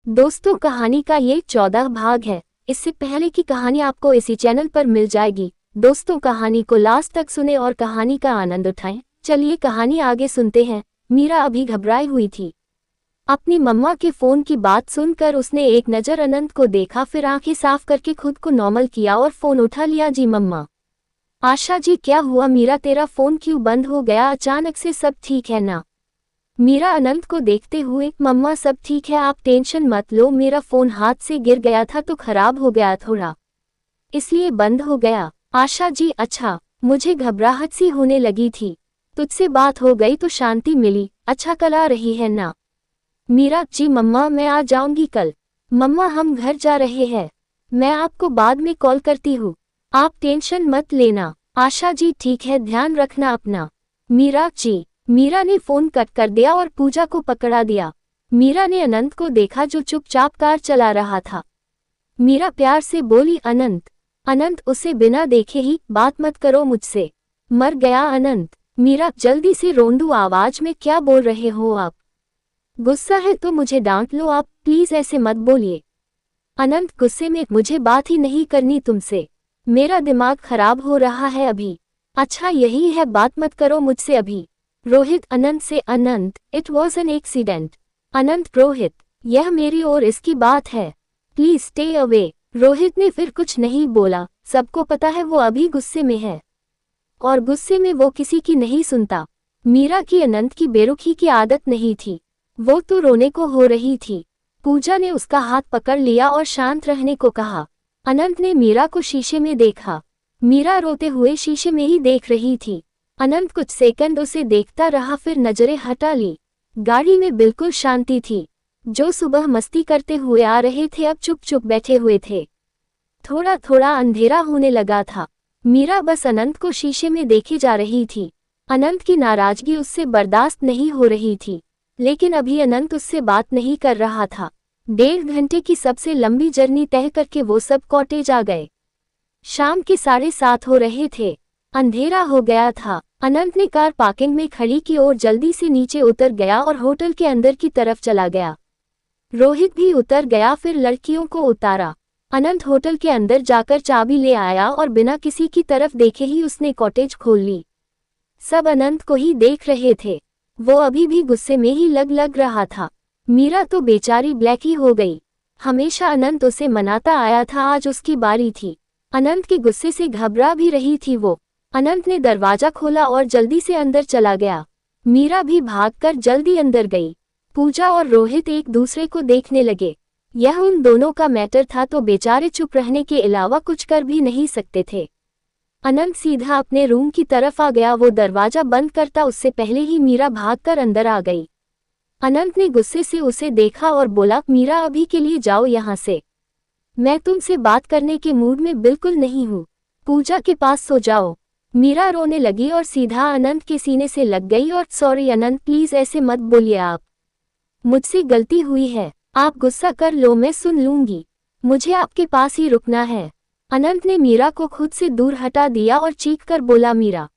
दोस्तों, कहानी का ये 14 भाग है। इससे पहले की कहानी आपको इसी चैनल पर मिल जाएगी। दोस्तों, कहानी को लास्ट तक सुने और कहानी का आनंद उठाएं। चलिए कहानी आगे सुनते हैं। मीरा अभी घबराई हुई थी। अपनी मम्मा के फोन की बात सुनकर उसने एक नज़र अनंत को देखा, फिर आंखें साफ करके खुद को नॉर्मल किया और फोन उठा लिया। जी मम्मा। आशा जी, क्या हुआ? मीरा, तेरा फोन क्यों बंद हो गया अचानक से? सब ठीक है ना? मीरा अनंत को देखते हुए, मम्मा सब ठीक है, आप टेंशन मत लो, मेरा फोन हाथ से गिर गया था तो खराब हो गया थोड़ा, इसलिए बंद हो गया। आशा जी, अच्छा। मुझे घबराहट सी होने लगी थी। तुझसे बात हो गई तो शांति मिली। अच्छा, कल आ रही है ना? मीरा जी मम्मा, मैं आ जाऊंगी कल। मम्मा, हम घर जा रहे हैं, मैं आपको बाद में कॉल करती हूँ, आप टेंशन मत लेना। आशा जी ठीक है, ध्यान रखना अपना। मीरा जी। मीरा ने फोन कट कर दिया और पूजा को पकड़ा दिया। मीरा ने अनंत को देखा जो चुपचाप कार चला रहा था। मीरा प्यार से बोली, अनंत। अनंत उसे बिना देखे ही, बात मत करो मुझसे, मर गया अनंत। मीरा जल्दी से रोंदू आवाज में, क्या बोल रहे हो आप? गुस्सा है तो मुझे डांट लो आप, प्लीज ऐसे मत बोलिए। अनंत गुस्से में, मुझे बात ही नहीं करनी तुमसे, मेरा दिमाग खराब हो रहा है अभी। अच्छा यही है, बात मत करो मुझसे अभी। रोहित अनंत से, अनंत इट वॉज एन एक्सीडेंट। अनंत रोहित, यह मेरी और इसकी बात है, प्लीज स्टे अवे। रोहित ने फिर कुछ नहीं बोला। सबको पता है वो अभी गुस्से में है और गुस्से में वो किसी की नहीं सुनता। मीरा की अनंत की बेरुखी की आदत नहीं थी, वो तो रोने को हो रही थी। पूजा ने उसका हाथ पकड़ लिया और शांत रहने को कहा। अनंत ने मीरा को शीशे में देखा। मीरा रोते हुए शीशे में ही देख रही थी। अनंत कुछ सेकंड उसे देखता रहा, फिर नजरें हटा ली। गाड़ी में बिल्कुल शांति थी। जो सुबह मस्ती करते हुए आ रहे थे अब चुप चुप बैठे हुए थे। थोड़ा थोड़ा अंधेरा होने लगा था। मीरा बस अनंत को शीशे में देखे जा रही थी। अनंत की नाराजगी उससे बर्दाश्त नहीं हो रही थी, लेकिन अभी अनंत उससे बात नहीं कर रहा था। 1.5 घंटे की सबसे लंबी जर्नी तय करके वो सब कॉटेज आ गए। शाम के 7:30 हो रहे थे। अंधेरा हो गया था। अनंत ने कार पार्किंग में खड़ी की और जल्दी से नीचे उतर गया और होटल के अंदर की तरफ चला गया। रोहित भी उतर गया, फिर लड़कियों को उतारा। अनंत होटल के अंदर जाकर चाबी ले आया और बिना किसी की तरफ देखे ही उसने कॉटेज खोल ली। सब अनंत को ही देख रहे थे। वो अभी भी गुस्से में ही लग रहा था। मीरा तो बेचारी ब्लैक ही हो गई। हमेशा अनंत उसे मनाता आया था, आज उसकी बारी थी। अनंत के गुस्से से घबरा भी रही थी वो। अनंत ने दरवाजा खोला और जल्दी से अंदर चला गया। मीरा भी भागकर जल्दी अंदर गई। पूजा और रोहित एक दूसरे को देखने लगे। यह उन दोनों का मैटर था तो बेचारे चुप रहने के अलावा कुछ कर भी नहीं सकते थे। अनंत सीधा अपने रूम की तरफ आ गया। वो दरवाजा बंद करता उससे पहले ही मीरा भागकर अंदर आ गई। अनंत ने गुस्से से उसे देखा और बोला, मीरा अभी के लिए जाओ यहाँ से, मैं तुमसे बात करने के मूड में बिल्कुल नहीं हूँ, पूजा के पास सो जाओ। मीरा रोने लगी और सीधा अनंत के सीने से लग गई और, सॉरी अनंत, प्लीज ऐसे मत बोलिए आप, मुझसे गलती हुई है, आप गुस्सा कर लो, मैं सुन लूंगी, मुझे आपके पास ही रुकना है। अनंत ने मीरा को खुद से दूर हटा दिया और चीख कर बोला, मीरा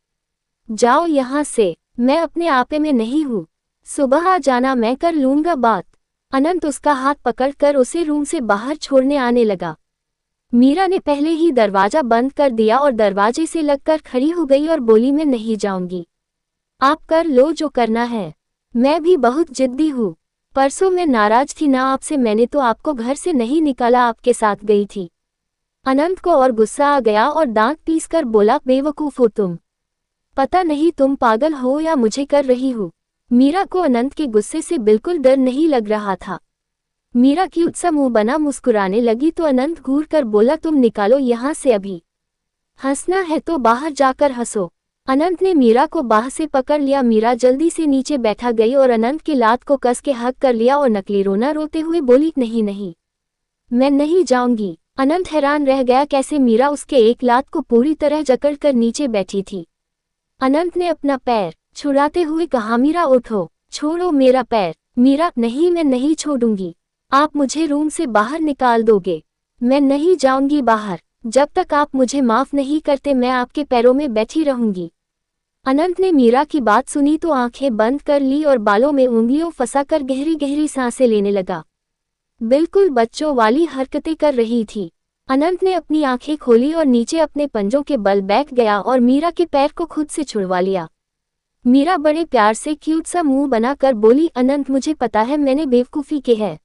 जाओ यहाँ से, मैं अपने आपे में नहीं हूँ, सुबह आ जाना, मैं कर लूंगा बात। अनंत उसका हाथ पकड़कर उसे रूम से बाहर छोड़ने आने लगा। मीरा ने पहले ही दरवाजा बंद कर दिया और दरवाजे से लगकर खड़ी हो गई और बोली, मैं नहीं जाऊंगी, आप कर लो जो करना है, मैं भी बहुत जिद्दी हूँ, परसों मैं नाराज थी ना आपसे, मैंने तो आपको घर से नहीं निकाला, आपके साथ गई थी। अनंत को और गुस्सा आ गया और दांत पीसकर बोला, बेवकूफ हो तुम, पता नहीं तुम पागल हो या मुझे कर रही हो। मीरा को अनंत के गुस्से से बिल्कुल डर नहीं लग रहा था। मीरा की उत्सा मुंह बना मुस्कुराने लगी तो अनंत घूर कर बोला, तुम निकालो यहाँ से अभी, हंसना है तो बाहर जाकर हंसो। अनंत ने मीरा को बाह से पकड़ लिया। मीरा जल्दी से नीचे बैठा गई और अनंत के लात को कस के हक कर लिया और नकली रोना रोते हुए बोली, नहीं नहीं, मैं नहीं जाऊंगी। अनंत हैरान रह गया, कैसे मीरा उसके एक लात को पूरी तरह जकड़कर नीचे बैठी थी। अनंत ने अपना पैर छुड़ाते हुए कहा, मीरा उठो, छोड़ो मेरा पैर। मीरा, नहीं मैं नहीं छोड़ूंगी, आप मुझे रूम से बाहर निकाल दोगे, मैं नहीं जाऊंगी बाहर, जब तक आप मुझे माफ नहीं करते मैं आपके पैरों में बैठी रहूंगी। अनंत ने मीरा की बात सुनी तो आंखें बंद कर ली और बालों में उंगलियों फंसाकर गहरी गहरी सांसें लेने लगा। बिल्कुल बच्चों वाली हरकतें कर रही थी। अनंत ने अपनी आंखें खोली और नीचे अपने पंजों के बल बैठ गया और मीरा के पैर को खुद से छुड़वा लिया। मीरा बड़े प्यार से क्यूट सा मुंह बनाकर बोली, अनंत मुझे पता है मैंने बेवकूफ़ी की है।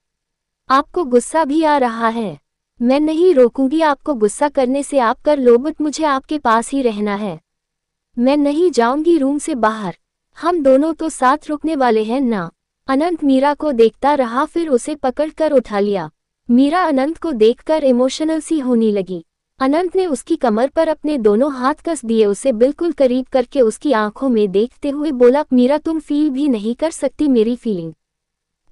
आपको गुस्सा भी आ रहा है। मैं नहीं रोकूंगी आपको गुस्सा करने से, आप कर लो, बट मुझे आपके पास ही रहना है। मैं नहीं जाऊंगी रूम से बाहर। हम दोनों तो साथ रुकने वाले हैं ना। अनंत मीरा को देखता रहा, फिर उसे पकड़कर उठा लिया। मीरा अनंत को देखकर इमोशनल सी होने लगी। अनंत ने उसकी कमर पर अपने दोनों हाथ कस दिए, उसे बिल्कुल करीब करके उसकी आंखों में देखते हुए बोला, मीरा तुम फील भी नहीं कर सकती मेरी फीलिंग।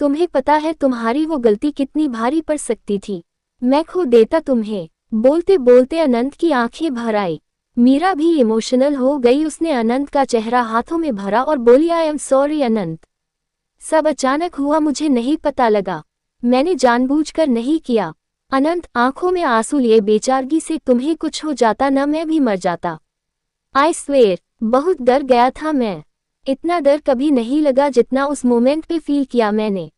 तुम्हें पता है तुम्हारी वो गलती कितनी भारी पड़ सकती थी। मैं खो देता तुम्हें। बोलते बोलते अनंत की आंखें भर आई। मीरा भी इमोशनल हो गई। उसने अनंत का चेहरा हाथों में भरा और बोली, आई एम सॉरी अनंत। सब अचानक हुआ, मुझे नहीं पता लगा। मैंने जानबूझकर नहीं किया। अनंत आंखों में आंसू लिए बेचारगी से, तुम्हें कुछ हो जाता ना मैं भी मर जाता। आई स्वेयर, बहुत डर गया था मैं। इतना डर कभी नहीं लगा जितना उस मोमेंट पे फील किया मैंने।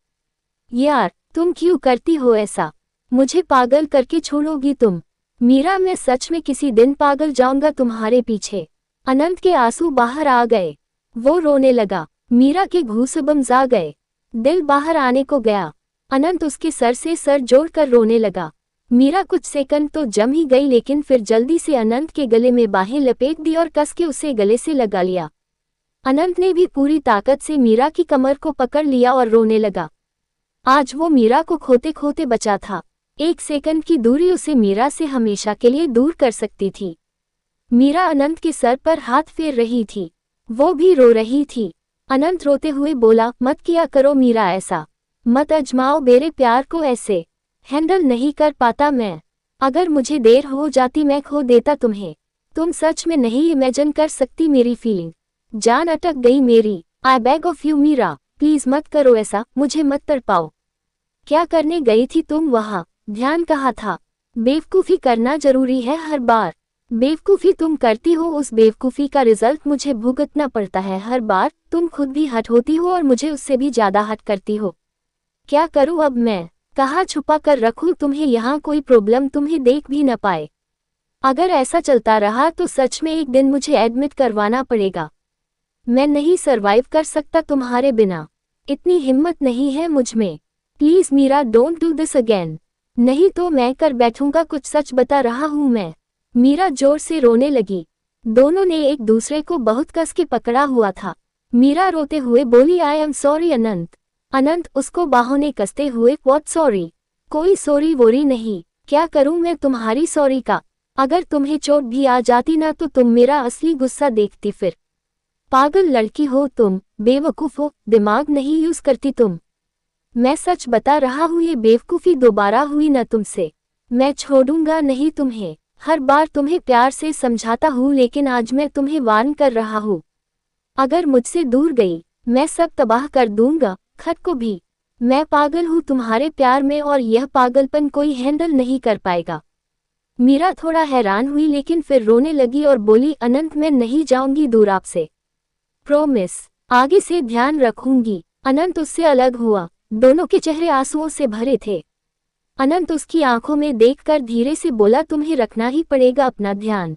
यार तुम क्यों करती हो ऐसा? मुझे पागल करके छोड़ोगी तुम? मीरा मैं सच में किसी दिन पागल जाऊंगा तुम्हारे पीछे। अनंत के आंसू बाहर आ गए। वो रोने लगा। मीरा के गूज़बम्स आ गए। दिल बाहर आने को गया। अनंत उसके सर से सर जोड़कर रोने लगा। मीरा कुछ सेकंड तो जम ही गई, लेकिन फिर जल्दी से अनंत के गले में बाहें लपेट दी और कस के उसे गले से लगा लिया। अनंत ने भी पूरी ताकत से मीरा की कमर को पकड़ लिया और रोने लगा। आज वो मीरा को खोते खोते बचा था। एक सेकंड की दूरी उसे मीरा से हमेशा के लिए दूर कर सकती थी। मीरा अनंत के सर पर हाथ फेर रही थी। वो भी रो रही थी। अनंत रोते हुए बोला, मत किया करो मीरा ऐसा। मत अजमाओ मेरे प्यार को ऐसे। हैंडल नहीं कर पाता मैं। अगर मुझे देर हो जाती मैं खो देता तुम्हें। तुम सच में नहीं इमेजिन कर सकती मेरी फीलिंग। जान अटक गई मेरी। I beg of you Meera, please मत करो ऐसा, मुझे मत तड़पाओ। क्या करने गई थी तुम वहाँ? ध्यान कहाँ था? बेवकूफ़ी करना जरूरी है हर बार? बेवकूफ़ी तुम करती हो, उस बेवकूफ़ी का रिजल्ट मुझे भुगतना पड़ता है हर बार। तुम खुद भी हट होती हो और मुझे उससे भी ज़्यादा हट करती हो। क्या करूँ अब मैं? कहाँ छुपा कर रखूँ तुम्हें? यहाँ कोई प्रॉब्लम तुम्हें देख भी न पाए। अगर ऐसा चलता रहा तो सच में एक दिन मुझे एडमिट करवाना पड़ेगा। मैं नहीं सरवाइव कर सकता तुम्हारे बिना। इतनी हिम्मत नहीं है मुझ में। Please Meera don't do this again, नहीं तो मैं कर बैठूंगा। कुछ सच बता रहा हूँ मैं। मीरा जोर से रोने लगी। दोनों ने एक दूसरे को बहुत कस के पकड़ा हुआ था। मीरा रोते हुए बोली, आई एम सॉरी अनंत। अनंत उसको बाहों ने कसते हुए, व्हाट सॉरी? कोई सॉरी वोरी नहीं। क्या करूं मैं तुम्हारी सॉरी का? अगर तुम्हें चोट भी आ जाती ना तो तुम मेरा असली गुस्सा देखती फिर। पागल लड़की हो तुम, बेवकूफ हो, दिमाग नहीं यूज करती तुम। मैं सच बता रहा हूँ, ये बेवकूफ़ी दोबारा हुई न तुमसे। मैं छोड़ूंगा नहीं तुम्हें। हर बार तुम्हें प्यार से समझाता हूँ, लेकिन आज मैं तुम्हें वार्न कर रहा हूँ। अगर मुझसे दूर गई मैं सब तबाह कर दूंगा, खुद को भी। मैं पागल हूँ तुम्हारे प्यार में और यह पागलपन कोई हैंडल नहीं कर पाएगा। मीरा थोड़ा हैरान हुई, लेकिन फिर रोने लगी और बोली, अनंत मैं नहीं जाऊंगी दूर आपसे। प्रॉमिस, आगे से ध्यान रखूंगी। अनंत उससे अलग हुआ। दोनों के चेहरे आंसुओं से भरे थे। अनंत उसकी आंखों में देखकर धीरे से बोला, तुम्हें रखना ही पड़ेगा अपना ध्यान।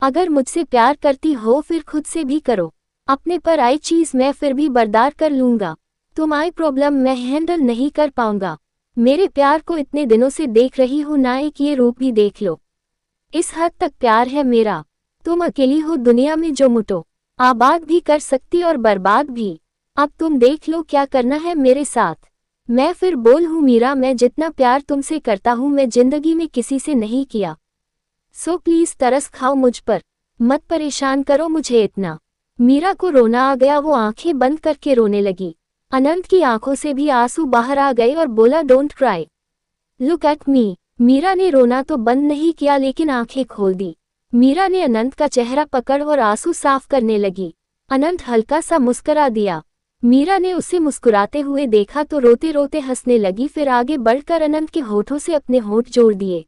अगर मुझसे प्यार करती हो फिर खुद से भी करो। अपने पर आई चीज मैं फिर भी बर्दाश्त कर लूंगा। तुम्हारी प्रॉब्लम मैं हैंडल नहीं कर पाऊंगा। मेरे प्यार को इतने दिनों से देख रही हो ना, एक ये रूप भी देख लो। इस हद तक प्यार है मेरा। तुम अकेली हो दुनिया में जो मुटो आबाद भी कर सकती और बर्बाद भी। अब तुम देख लो क्या करना है मेरे साथ। मैं फिर बोल हूँ मीरा, मैं जितना प्यार तुमसे करता हूँ मैं जिंदगी में किसी से नहीं किया। सो प्लीज तरस खाओ मुझ पर, मत परेशान करो मुझे इतना। मीरा को रोना आ गया, वो आंखें बंद करके रोने लगी। अनंत की आंखों से भी आंसू बाहर आ गए और बोला, don't cry, look at me. Meera ने रोना तो बंद नहीं किया, लेकिन आंखें खोल दी। मीरा ने अनंत का चेहरा पकड़ और आंसू साफ करने लगी। अनंत हल्का सा मुस्कुरा दिया। मीरा ने उसे मुस्कुराते हुए देखा तो रोते रोते हंसने लगी, फिर आगे बढ़कर अनंत के होठों से अपने होठ जोड़ दिए।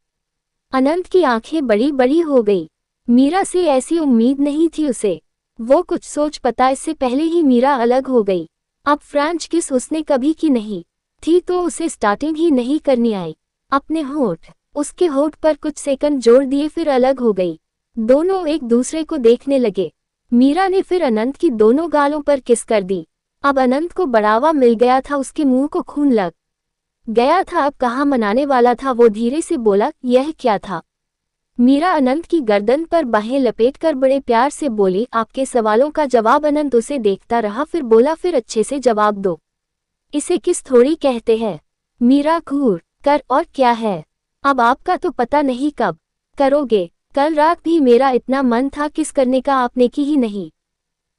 अनंत की आंखें बड़ी बड़ी हो गई। मीरा से ऐसी उम्मीद नहीं थी उसे। वो कुछ सोच पता इससे पहले ही मीरा अलग हो गई। अब फ्रेंच किस उसने कभी की नहीं। थी तो उसे स्टार्टिंग ही नहीं करनी आई। अपने होठ उसके होठ पर कुछ सेकंड जोड़ दिए फिर अलग हो गई। दोनों एक दूसरे को देखने लगे। मीरा ने फिर अनंत की दोनों गालों पर किस कर दी। अब अनंत को बढ़ावा मिल गया था, उसके मुंह को खून लग गया था। अब कहाँ मनाने वाला था। वो धीरे से बोला, यह क्या था। मीरा अनंत की गर्दन पर बाहें लपेटकर बड़े प्यार से बोली, आपके सवालों का जवाब। अनंत उसे देखता रहा, फिर बोला, फिर अच्छे से जवाब दो। इसे किस थोड़ी कहते हैं। मीरा घूर कर, और क्या है। अब आपका तो पता नहीं कब करोगे। कल रात भी मेरा इतना मन था किस करने का, आपने की ही नहीं।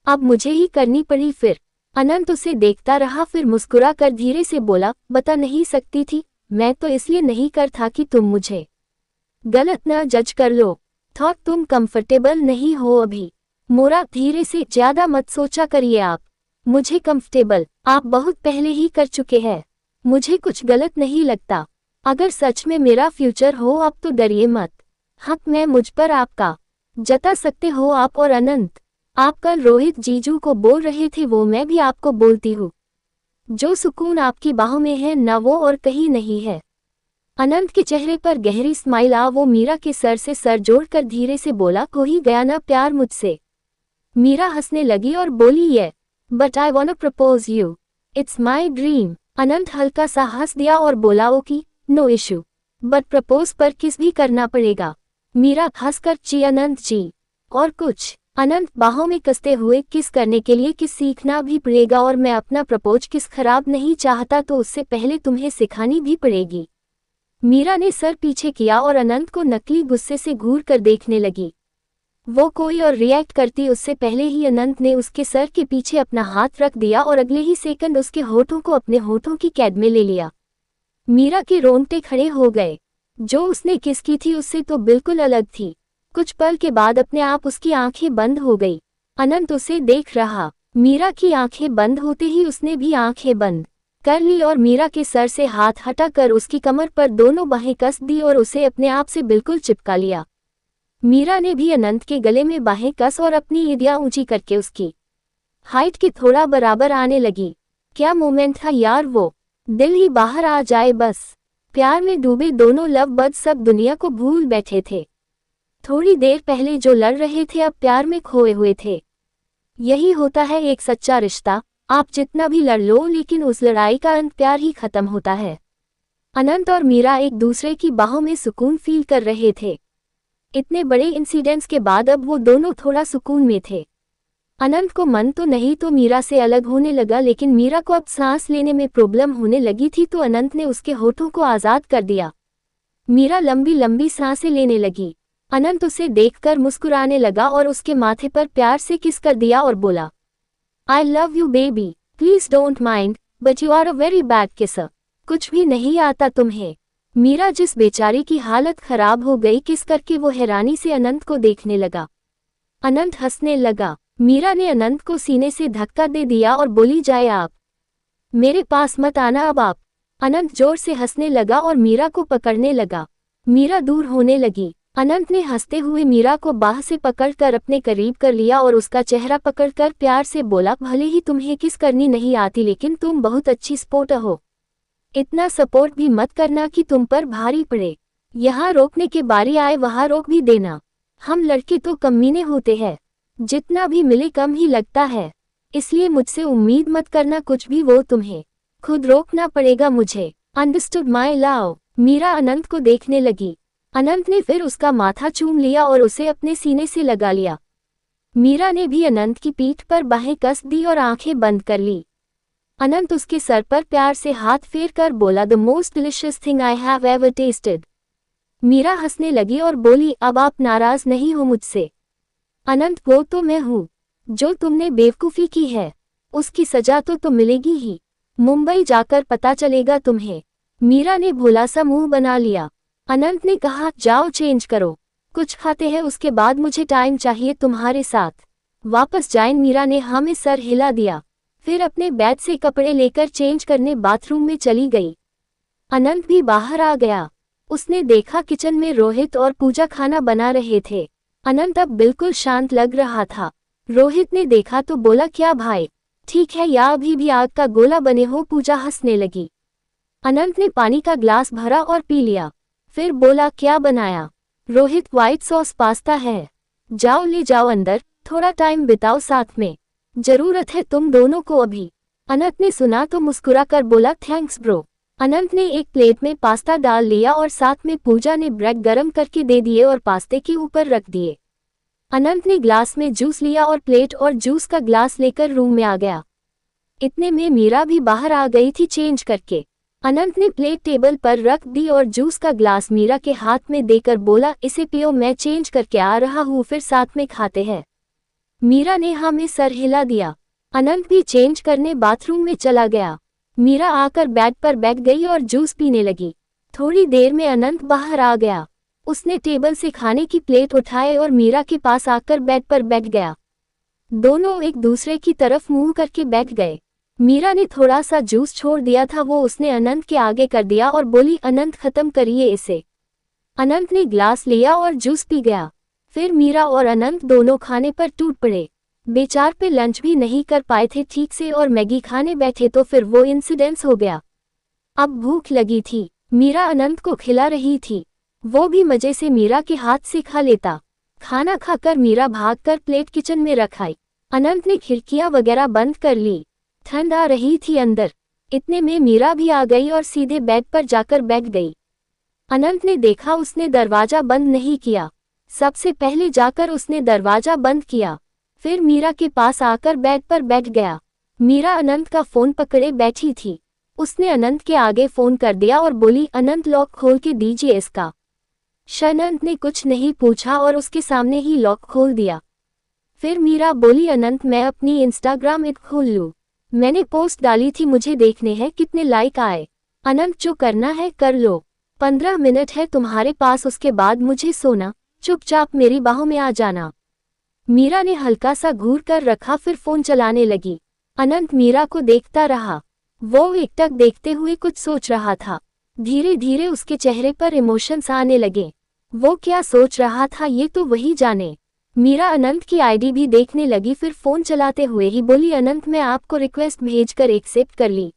अब मुझे ही करनी पड़ी फिर। अनंत उसे देखता रहा, फिर मुस्कुरा कर धीरे से बोला, बता नहीं सकती थी। मैं तो इसलिए नहीं कर था कि तुम मुझे गलत न जज कर लो। थॉट तुम कंफर्टेबल नहीं हो अभी। मोरा धीरे से, ज्यादा मत सोचा करिए आप। मुझे कंफर्टेबल आप बहुत पहले ही कर चुके हैं। मुझे कुछ गलत नहीं लगता। अगर सच में मेरा फ्यूचर हो अब तो डरिए मत। हक मैं मुझ पर आपका जता सकते हो आप। और अनंत, आप कल रोहित जीजू को बोल रहे थे वो मैं भी आपको बोलती हूँ। जो सुकून आपकी बाहों में है न वो और कहीं नहीं है। अनंत के चेहरे पर गहरी स्माइल आ। वो मीरा के सर से सर जोड़कर धीरे से बोला, हो ही गया ना प्यार मुझसे। मीरा हंसने लगी और बोली, ये but I want to propose you, it's my dream. Anant हल्का सा हंस दिया और बोला, okay no issue, but propose पर किस भी करना पड़ेगा। मीरा हंसकर, जी अनंत जी। और कुछ। अनंत बाहों में कसते हुए, किस करने के लिए किस सीखना भी पड़ेगा, और मैं अपना प्रपोज किस खराब नहीं चाहता तो उससे पहले तुम्हें सिखानी भी पड़ेगी। मीरा ने सर पीछे किया और अनंत को नकली गुस्से से घूर कर देखने लगी। वो कोई और रिएक्ट करती उससे पहले ही अनंत ने उसके सर के पीछे अपना हाथ रख दिया और अगले ही सेकंड उसके होठों को अपने होठों की कैद में ले लिया। मीरा के रोंगटे खड़े हो गए। जो उसने किस की थी उससे तो बिल्कुल अलग थी। कुछ पल के बाद अपने आप उसकी आंखें बंद हो गई। अनंत उसे देख रहा। मीरा की आंखें बंद होते ही उसने भी आंखें बंद कर ली और मीरा के सर से हाथ हटाकर उसकी कमर पर दोनों बाहें कस दी और उसे अपने आप से बिल्कुल चिपका लिया। मीरा ने भी अनंत के गले में बाहें कस और अपनी एड़ियां ऊंची करके उसकी हाइट के थोड़ा बराबर आने लगी। क्या मोमेंट था यार वो, दिल ही बाहर आ जाए बस। प्यार में डूबे दोनों लव बर्ड्स सब दुनिया को भूल बैठे थे। थोड़ी देर पहले जो लड़ रहे थे अब प्यार में खोए हुए थे। यही होता है एक सच्चा रिश्ता। आप जितना भी लड़ लो लेकिन उस लड़ाई का अंत प्यार ही खत्म होता है। अनंत और मीरा एक दूसरे की बाहों में सुकून फील कर रहे थे। इतने बड़े इंसिडेंट्स के बाद अब वो दोनों थोड़ा सुकून में थे। अनंत को मन तो नहीं तो मीरा से अलग होने लगा, लेकिन मीरा को अब सांस लेने में प्रॉब्लम होने लगी थी तो अनंत ने उसके होठों को आज़ाद कर दिया। मीरा लंबी लंबी सांसें लेने लगी। अनंत उसे देखकर मुस्कुराने लगा और उसके माथे पर प्यार से किस कर दिया और बोला, I love you baby, please don't mind, but you are a very bad kisser. कुछ भी नहीं आता तुम्हें। मीरा जिस बेचारी की हालत खराब हो गई किस करके वो हैरानी से अनंत को देखने लगा। अनंत हंसने लगा। मीरा ने अनंत को सीने से धक्का दे दिया और बोली, जाए आप, मेरे पास मत आना अब आप। अनंत जोर से हंसने लगा और मीरा को पकड़ने लगा। मीरा दूर होने लगी। अनंत ने हंसते हुए मीरा को बाह से पकड़कर अपने करीब कर लिया और उसका चेहरा पकड़कर प्यार से बोला, भले ही तुम्हें किस करनी नहीं आती लेकिन तुम बहुत अच्छी स्पोर्ट हो। इतना सपोर्ट भी मत करना कि तुम पर भारी पड़े। यहाँ रोकने के बारी आए वहाँ रोक भी देना। हम लड़के तो कमीने होते हैं, जितना भी मिले कम ही लगता है, इसलिए मुझसे उम्मीद मत करना कुछ भी, वो तुम्हें खुद रोकना पड़ेगा मुझे। Understood my love. Meera Anant को देखने लगी। अनंत ने फिर उसका माथा चूम लिया और उसे अपने सीने से लगा लिया। मीरा ने भी अनंत की पीठ पर बाहें कस दी और आंखें बंद कर ली। अनंत उसके सर पर प्यार से हाथ फेर कर बोला, the most delicious thing I have ever tasted. Meera हंसने लगी और बोली, अब आप नाराज नहीं हो मुझसे। अनंत, वो तो मैं हूँ। जो तुमने बेवकूफ़ी की है उसकी सजा तो मिलेगी ही। मुंबई जाकर पता चलेगा तुम्हें। मीरा ने भोला सा मुंह बना लिया। अनंत ने कहा, जाओ चेंज करो, कुछ खाते हैं उसके बाद मुझे टाइम चाहिए तुम्हारे साथ। वापस जाएं। मीरा ने हाँ में सर हिला दिया, फिर अपने बैग से कपड़े लेकर चेंज करने बाथरूम में चली गई। अनंत भी बाहर आ गया। उसने देखा किचन में रोहित और पूजा खाना बना रहे थे। अनंत अब बिल्कुल शांत लग रहा था। रोहित ने देखा तो बोला, क्या भाई ठीक है या अभी भी आग का गोला बने हो। पूजा हंसने लगी। अनंत ने पानी का ग्लास भरा और पी लिया। फिर बोला, क्या बनाया? रोहित, व्हाइट सॉस पास्ता है। जाओ ले जाओ अंदर, थोड़ा टाइम बिताओ साथ में। जरूरत है तुम दोनों को अभी। अनंत ने सुना तो मुस्कुरा कर बोला, थैंक्स ब्रो। अनंत ने एक प्लेट में पास्ता डाल लिया और साथ में पूजा ने ब्रेड गरम करके दे दिए और पास्ते के ऊपर रख दिए। अनंत ने ग्लास में जूस लिया और प्लेट और जूस का ग्लास लेकर रूम में आ गया। इतने में मीरा भी बाहर आ गई थी चेंज करके। अनंत ने प्लेट टेबल पर रख दी और जूस का ग्लास मीरा के हाथ में देकर बोला, इसे पियो, मैं चेंज करके आ रहा हूँ, फिर साथ में खाते हैं। मीरा ने हाँ में सर हिला दिया। अनंत भी चेंज करने बाथरूम में चला गया। मीरा आकर बेड पर बैठ गई और जूस पीने लगी। थोड़ी देर में अनंत बाहर आ गया। उसने टेबल से खाने की प्लेट उठाए और मीरा के पास आकर बेड पर बैठ गया। दोनों एक दूसरे की तरफ मुंह करके बैठ गए। मीरा ने थोड़ा सा जूस छोड़ दिया था, वो उसने अनंत के आगे कर दिया और बोली, अनंत खत्म करिए इसे। अनंत ने ग्लास लिया और जूस पी गया। फिर मीरा और अनंत दोनों खाने पर टूट पड़े। बेचार पे लंच भी नहीं कर पाए थे ठीक से और मैगी खाने बैठे तो फिर वो इंसिडेंस हो गया। अब भूख लगी थी। मीरा अनंत को खिला रही थी। वो भी मजे से मीरा के हाथ से खा लेता। खाना खाकर मीरा भागकर प्लेट किचन में रखाई। अनंत ने खिड़कियां वगैरह बंद कर ली। ठंड आ रही थी अंदर। इतने में मीरा भी आ गई और सीधे बेड पर जाकर बैठ गई। अनंत ने देखा उसने दरवाजा बंद नहीं किया। सबसे पहले जाकर उसने दरवाजा बंद किया। फिर मीरा के पास आकर बेड पर बैठ गया। मीरा अनंत का फोन पकड़े बैठी थी। उसने अनंत के आगे फोन कर दिया और बोली, अनंत लॉक खोल के दीजिए इसका। अनंत ने कुछ नहीं पूछा और उसके सामने ही लॉक खोल दिया। फिर मीरा बोली, अनंत मैं अपनी इंस्टाग्राम ऐड खोल लूं? मैंने पोस्ट डाली थी, मुझे देखने हैं कितने लाइक आए। अनंत जो करना है कर लो, 15 मिनट है तुम्हारे पास, उसके बाद मुझे सोना, चुपचाप मेरी बाहों में आ जाना। मीरा ने हल्का सा घूर कर रखा, फिर फोन चलाने लगी। अनंत मीरा को देखता रहा। वो एकटक देखते हुए कुछ सोच रहा था। धीरे धीरे उसके चेहरे पर इमोशंस आने लगे। वो क्या सोच रहा था ये तो वही जाने। मीरा अनंत की आईडी भी देखने लगी, फिर फोन चलाते हुए ही बोली, अनंत मैं आपको रिक्वेस्ट भेजकर एक्सेप्ट कर ली।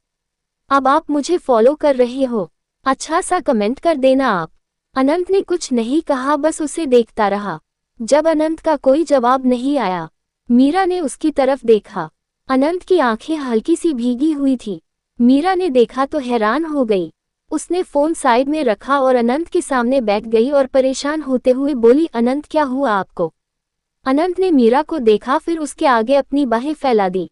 अब आप मुझे फॉलो कर रहे हो, अच्छा सा कमेंट कर देना आप। अनंत ने कुछ नहीं कहा, बस उसे देखता रहा। जब अनंत का कोई जवाब नहीं आया, मीरा ने उसकी तरफ देखा। अनंत की आंखें हल्की सी भीगी हुई थी। मीरा ने देखा तो हैरान हो गई। उसने फोन साइड में रखा और अनंत के सामने बैठ गई और परेशान होते हुए बोली, अनंत क्या हुआ आपको? अनंत ने मीरा को देखा, फिर उसके आगे अपनी बाहें फैला दी।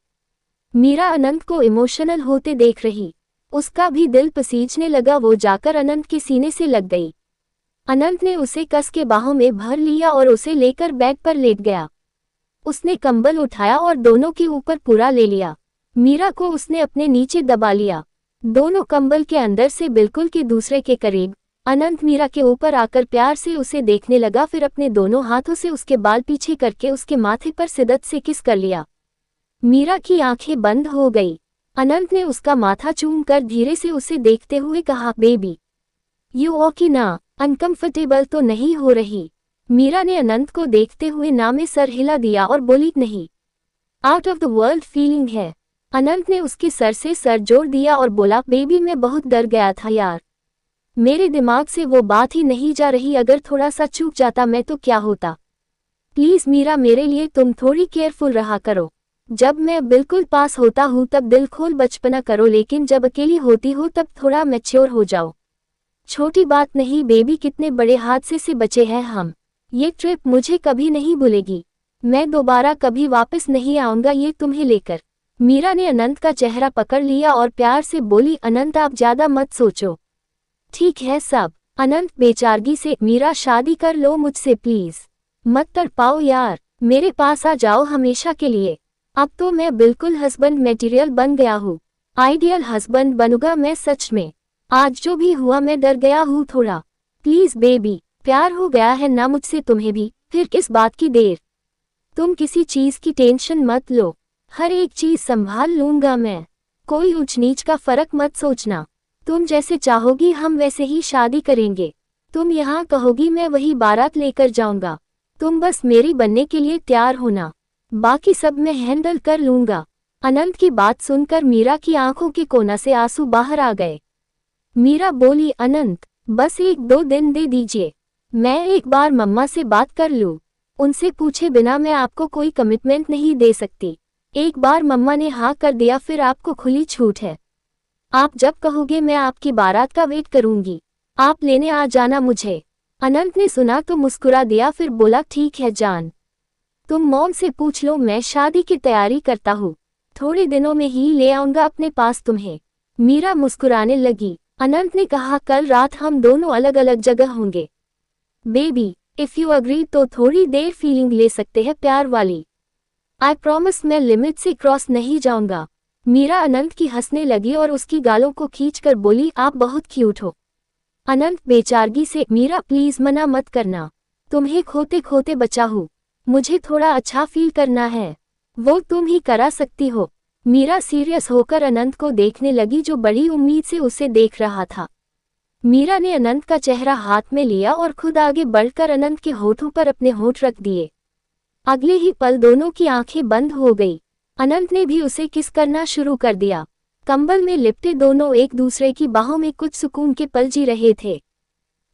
मीरा अनंत को इमोशनल होते देख रही। उसका भी दिल पसीजने लगा। वो जाकर अनंत के सीने से लग गई। अनंत ने उसे कस के बाहों में भर लिया और उसे लेकर बेड पर लेट गया। उसने कंबल उठाया और दोनों के ऊपर पूरा ले लिया। मीरा को उसने अपने नीचे दबा लिया। दोनों कंबल के अंदर से बिल्कुल के दूसरे के करीब। अनंत मीरा के ऊपर आकर प्यार से उसे देखने लगा, फिर अपने दोनों हाथों से उसके बाल पीछे करके उसके माथे पर शिद्दत से किस कर लिया। मीरा की आंखें बंद हो गई। अनंत ने उसका माथा चूम कर धीरे से उसे देखते हुए कहा, बेबी यू ओके ना, अनकंफर्टेबल तो नहीं हो रही? मीरा ने अनंत को देखते हुए ना में सर हिला दिया और बोली, नहीं, out of the world feeling है। अनंत ने उसके सर से सर जोड़ दिया और बोला, बेबी मैं बहुत डर गया था यार, मेरे दिमाग से वो बात ही नहीं जा रही, अगर थोड़ा सा चूक जाता मैं तो क्या होता। प्लीज मीरा मेरे लिए तुम थोड़ी केयरफुल रहा करो। जब मैं बिल्कुल पास होता हूँ तब दिल खोल बचपना करो, लेकिन जब अकेली होती हो तब थोड़ा मैच्योर हो जाओ। छोटी बात नहीं बेबी, कितने बड़े हादसे से बचे हैं हम। ये ट्रिप मुझे कभी नहीं भूलेगी। मैं दोबारा कभी वापस नहीं आऊंगा ये तुम्हें लेकर। मीरा ने अनंत का चेहरा पकड़ लिया और प्यार से बोली, अनंत आप ज्यादा मत सोचो, ठीक है सब। अनंत बेचारगी से, मीरा शादी कर लो मुझसे प्लीज, मत तड़पाओ यार, मेरे पास आ जाओ हमेशा के लिए। अब तो मैं बिल्कुल हस्बैंड मटेरियल बन गया हूँ, आइडियल हस्बैंड बनूंगा मैं सच में। आज जो भी हुआ मैं डर गया हूँ थोड़ा। प्लीज बेबी, प्यार हो गया है ना मुझसे तुम्हें भी, फिर किस बात की देर। तुम किसी चीज की टेंशन मत लो, हर एक चीज संभाल लूंगा मैं। कोई ऊंच नीच का फर्क मत सोचना। तुम जैसे चाहोगी हम वैसे ही शादी करेंगे। तुम यहाँ कहोगी मैं वही बारात लेकर जाऊंगा। तुम बस मेरी बनने के लिए तैयार होना, बाकी सब मैं हैंडल कर लूंगा। अनंत की बात सुनकर मीरा की आंखों के कोना से आंसू बाहर आ गए। मीरा बोली, अनंत बस 1-2 दिन दे दीजिए, मैं एक बार मम्मा से बात कर लूँ। उनसे पूछे बिना मैं आपको कोई कमिटमेंट नहीं दे सकती। एक बार मम्मा ने हाँ कर दिया फिर आपको खुली छूट है। आप जब कहोगे मैं आपकी बारात का वेट करूंगी, आप लेने आ जाना मुझे। अनंत ने सुना तो मुस्कुरा दिया, फिर बोला, ठीक है जान, तुम मॉम से पूछ लो, मैं शादी की तैयारी करता हूँ, थोड़े दिनों में ही ले आऊंगा अपने पास तुम्हें। मीरा मुस्कुराने लगी। अनंत ने कहा, कल रात हम दोनों अलग अलग जगह होंगे। बेबी इफ यू अग्री तो थोड़ी देर फीलिंग ले सकते हैं प्यार वाली। आई प्रॉमिस मैं लिमिट से क्रॉस नहीं जाऊंगा। मीरा अनंत की हंसने लगी और उसकी गालों को खींचकर बोली, आप बहुत क्यूट हो। अनंत बेचारगी से, मीरा प्लीज मना मत करना, तुम्हें खोते खोते बचा हूँ, मुझे थोड़ा अच्छा फील करना है, वो तुम ही करा सकती हो। मीरा सीरियस होकर अनंत को देखने लगी जो बड़ी उम्मीद से उसे देख रहा था। मीरा ने अनंत का चेहरा हाथ में लिया और खुद आगे बढ़कर अनंत के होठों पर अपने होठ रख दिए। अगले ही पल दोनों की आंखें बंद हो गई। अनंत ने भी उसे किस करना शुरू कर दिया। कंबल में लिपटे दोनों एक दूसरे की बाहों में कुछ सुकून के पल जी रहे थे।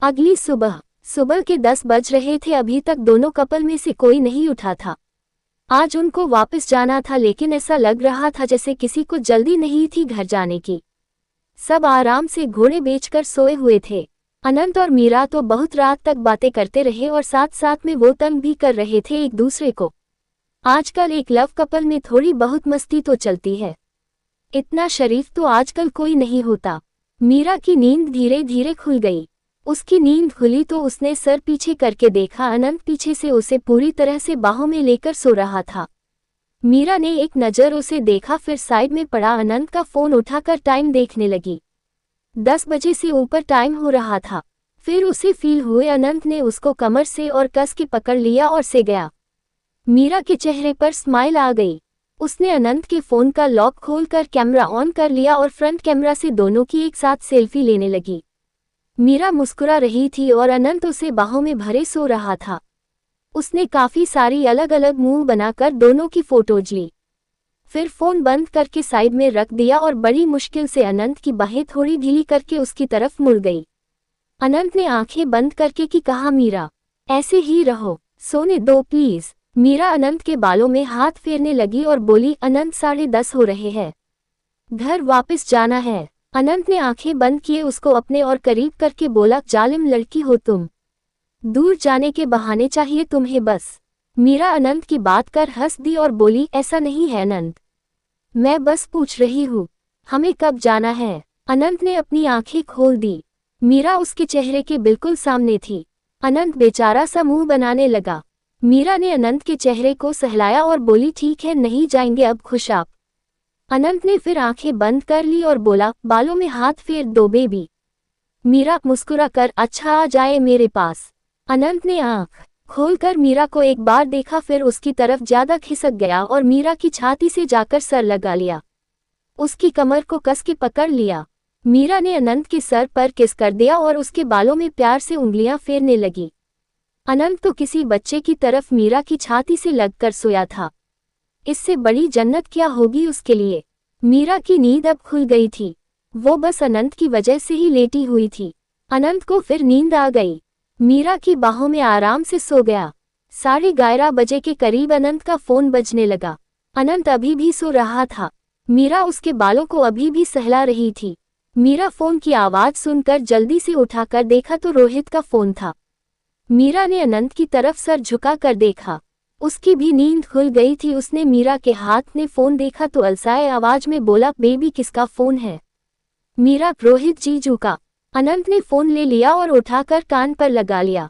अगली सुबह के 10 बज रहे थे। अभी तक दोनों कपल में से कोई नहीं उठा था। आज उनको वापस जाना था, लेकिन ऐसा लग रहा था जैसे किसी को जल्दी नहीं थी घर जाने की। सब आराम से घोड़े बेचकर सोए हुए थे। अनंत और मीरा तो बहुत रात तक बातें करते रहे और साथ साथ में वो तंग भी कर रहे थे एक दूसरे को। आजकल एक लव कपल में थोड़ी बहुत मस्ती तो चलती है, इतना शरीफ तो आजकल कोई नहीं होता। मीरा की नींद धीरे धीरे खुल गई। उसकी नींद खुली तो उसने सर पीछे करके देखा, अनंत पीछे से उसे पूरी तरह से बाहों में लेकर सो रहा था। मीरा ने एक नज़र उसे देखा, फिर साइड में पड़ा अनंत का फोन उठाकर टाइम देखने लगी। 10 बजे से ऊपर टाइम हो रहा था। फिर उसे फील हुए अनंत ने उसको कमर से और कस के पकड़ लिया और से गया। मीरा के चेहरे पर स्माइल आ गई। उसने अनंत के फोन का लॉक खोलकर कैमरा ऑन कर लिया और फ्रंट कैमरा से दोनों की एक साथ सेल्फी लेने लगी। मीरा मुस्कुरा रही थी और अनंत उसे बाहों में भरे सो रहा था। उसने काफी सारी अलग अलग मुंह बनाकर दोनों की फोटोज ली, फिर फोन बंद करके साइड में रख दिया और बड़ी मुश्किल से अनंत की बाहें थोड़ी ढीली करके उसकी तरफ मुड़ गई। अनंत ने आंखें बंद करके की कहा, मीरा ऐसे ही रहो, सोने दो प्लीज। मीरा अनंत के बालों में हाथ फेरने लगी और बोली, अनंत 10:30 हो रहे हैं, घर वापस जाना है। अनंत ने आंखें बंद किए उसको अपने और करीब करके बोला, जालिम लड़की हो तुम, दूर जाने के बहाने चाहिए तुम्हें बस। मीरा अनंत की बात कर हंस दी और बोली, ऐसा नहीं है अनंत, मैं बस पूछ रही हूँ हमें कब जाना है। अनंत ने अपनी आंखें खोल दी। मीरा उसके चेहरे के बिल्कुल सामने थी। अनंत बेचारा सा मुंह बनाने लगा। मीरा ने अनंत के चेहरे को सहलाया और बोली, ठीक है नहीं जाएंगे अब खुश आप। अनंत ने फिर आंखें बंद कर ली और बोला, बालों में हाथ फेर दो बेबी। मीरा मुस्कुरा कर, अच्छा आ जाए मेरे पास। अनंत ने आंख खोलकर मीरा को एक बार देखा, फिर उसकी तरफ ज्यादा खिसक गया और मीरा की छाती से जाकर सर लगा लिया। उसकी कमर को कस के पकड़ लिया। मीरा ने अनंत के सर पर किस कर दिया और उसके बालों में प्यार से उंगलियां फेरने लगी। अनंत तो किसी बच्चे की तरफ मीरा की छाती से लगकर सोया था। इससे बड़ी जन्नत क्या होगी उसके लिए। मीरा की नींद अब खुल गई थी। वो बस अनंत की वजह से ही लेटी हुई थी। अनंत को फिर नींद आ गई। मीरा की बाहों में आराम से सो गया। 11:30 बजे के करीब अनंत का फोन बजने लगा। अनंत अभी भी सो रहा था। मीरा उसके बालों को अभी भी सहला रही थी। मीरा फोन की आवाज सुनकर जल्दी से उठाकर देखा तो रोहित का फोन था। मीरा ने अनंत की तरफ सर झुका कर देखा। उसकी भी नींद खुल गई थी। उसने मीरा के हाथ में फोन देखा तो अलसाए आवाज में बोला, बेबी किसका फोन है। मीरा, रोहित जीजू का। अनंत ने फोन ले लिया और उठाकर कान पर लगा लिया।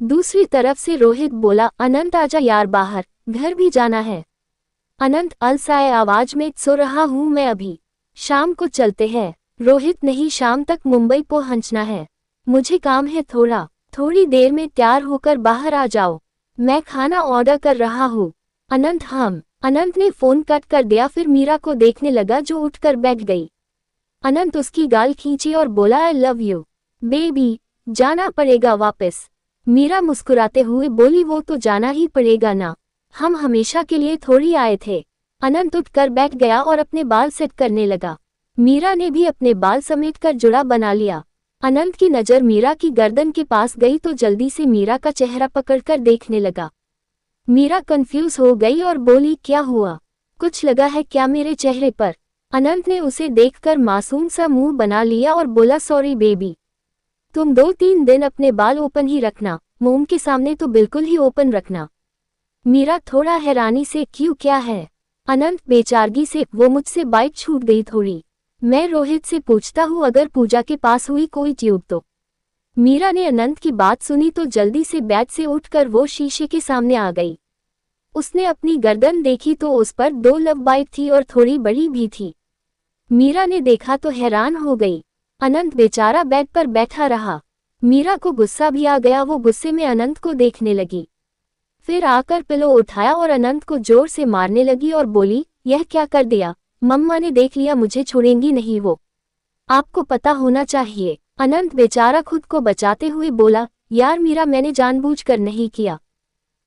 दूसरी तरफ से रोहित बोला, अनंत आजा यार बाहर, घर भी जाना है। अनंत अलसाए आवाज में, सो रहा हूं मैं अभी, शाम को चलते हैं। रोहित, नहीं शाम तक मुंबई पहुंचना है, मुझे काम है थोड़ी देर में तैयार होकर बाहर आ जाओ, मैं खाना ऑर्डर कर रहा हूँ। अनंत, हम। अनंत ने फोन कट कर दिया। फिर मीरा को देखने लगा जो उठकर बैठ गई। अनंत उसकी गाल खींची और बोला, आई लव यू बेबी, जाना पड़ेगा वापस। मीरा मुस्कुराते हुए बोली, वो तो जाना ही पड़ेगा ना, हम हमेशा के लिए थोड़ी आए थे। अनंत उठकर बैठ गया और अपने बाल सेट करने लगा। मीरा ने भी अपने बाल समेटकर जुड़ा बना लिया। अनंत की नज़र मीरा की गर्दन के पास गई तो जल्दी से मीरा का चेहरा पकड़कर देखने लगा। मीरा कंफ्यूज हो गई और बोली, क्या हुआ? कुछ लगा है क्या मेरे चेहरे पर? अनंत ने उसे देखकर मासूम सा मुंह बना लिया और बोला, सॉरी बेबी, तुम 2-3 दिन अपने बाल ओपन ही रखना, मोम के सामने तो बिल्कुल ही ओपन रखना। मीरा थोड़ा हैरानी से, क्यों, क्या है? अनंत बेचारगी से, वो मुझसे बाइक छूट गई थोड़ी, मैं रोहित से पूछता हूँ अगर पूजा के पास हुई कोई ट्यूब तो। मीरा ने अनंत की बात सुनी तो जल्दी से बेड से उठकर वो शीशे के सामने आ गई। उसने अपनी गर्दन देखी तो उस पर 2 लव बाइट थी और थोड़ी बड़ी भी थी। मीरा ने देखा तो हैरान हो गई। अनंत बेचारा बेड पर बैठा रहा। मीरा को गुस्सा भी आ गया, वो गुस्से में अनंत को देखने लगी। फिर आकर पिलो उठाया और अनंत को जोर से मारने लगी और बोली, यह क्या कर दिया? मम्मा ने देख लिया, मुझे छोड़ेंगी नहीं वो, आपको पता होना चाहिए। अनंत बेचारा खुद को बचाते हुए बोला, यार मीरा, मैंने जानबूझकर नहीं किया,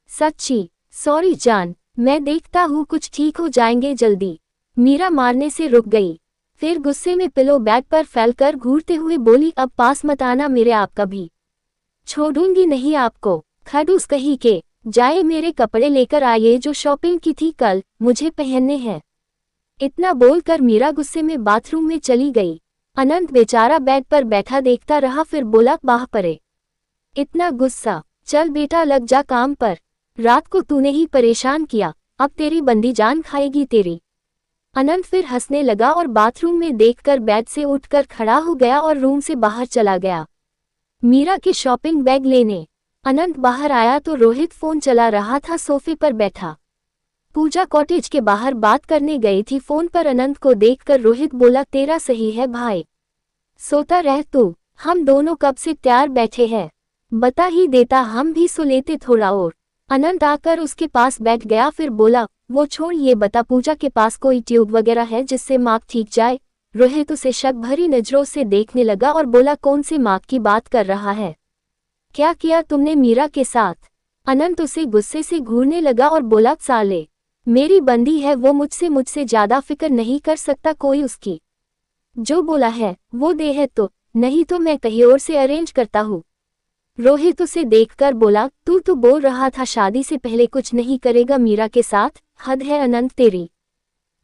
सच्ची, सॉरी जान, मैं देखता हूँ कुछ ठीक हो जाएंगे जल्दी। मीरा मारने से रुक गई। फिर गुस्से में पिलो बेड पर फैलकर घूरते हुए बोली, अब पास मत आना मेरे, आप कभी छोड़ूंगी नहीं आपको, खड़ूस कहीं के। जाए मेरे कपड़े लेकर आइए जो शॉपिंग की थी कल, मुझे पहनने हैं। इतना बोलकर मीरा गुस्से में बाथरूम में चली गई। अनंत बेचारा बेड पर बैठा देखता रहा, फिर बोला, बाह परे, इतना गुस्सा, चल बेटा लग जा काम पर, रात को तूने ही परेशान किया, अब तेरी बंदी जान खाएगी तेरी। अनंत फिर हंसने लगा और बाथरूम में देखकर बेड से उठकर खड़ा हो गया और रूम से बाहर चला गया मीरा के शॉपिंग बैग लेने। अनंत बाहर आया तो रोहित फोन चला रहा था सोफे पर बैठा। पूजा कॉटेज के बाहर बात करने गई थी। फोन पर अनंत को देखकर रोहित बोला, तेरा सही है भाई, सोता रह तू, हम दोनों कब से तैयार बैठे हैं, बता ही देता हम भी सो लेते थोड़ा और। अनंत आकर उसके पास बैठ गया, फिर बोला, वो छोड़, ये बता पूजा के पास कोई ट्यूब वगैरह है जिससे मार्क ठीक जाए? रोहित उसे शक भरी नजरों से देखने लगा और बोला, कौन से मार्क की बात कर रहा है? क्या किया तुमने मीरा के साथ? अनंत उसे गुस्से से घूरने लगा और बोला, साले, मेरी बंदी है वो, मुझसे ज्यादा फिक्र नहीं कर सकता कोई उसकी, जो बोला है वो दे है तो, नहीं तो मैं कहीं और से अरेंज करता हूँ। रोहित उसे देखकर बोला, तू तो बोल रहा था शादी से पहले कुछ नहीं करेगा मीरा के साथ, हद है अनंत तेरी।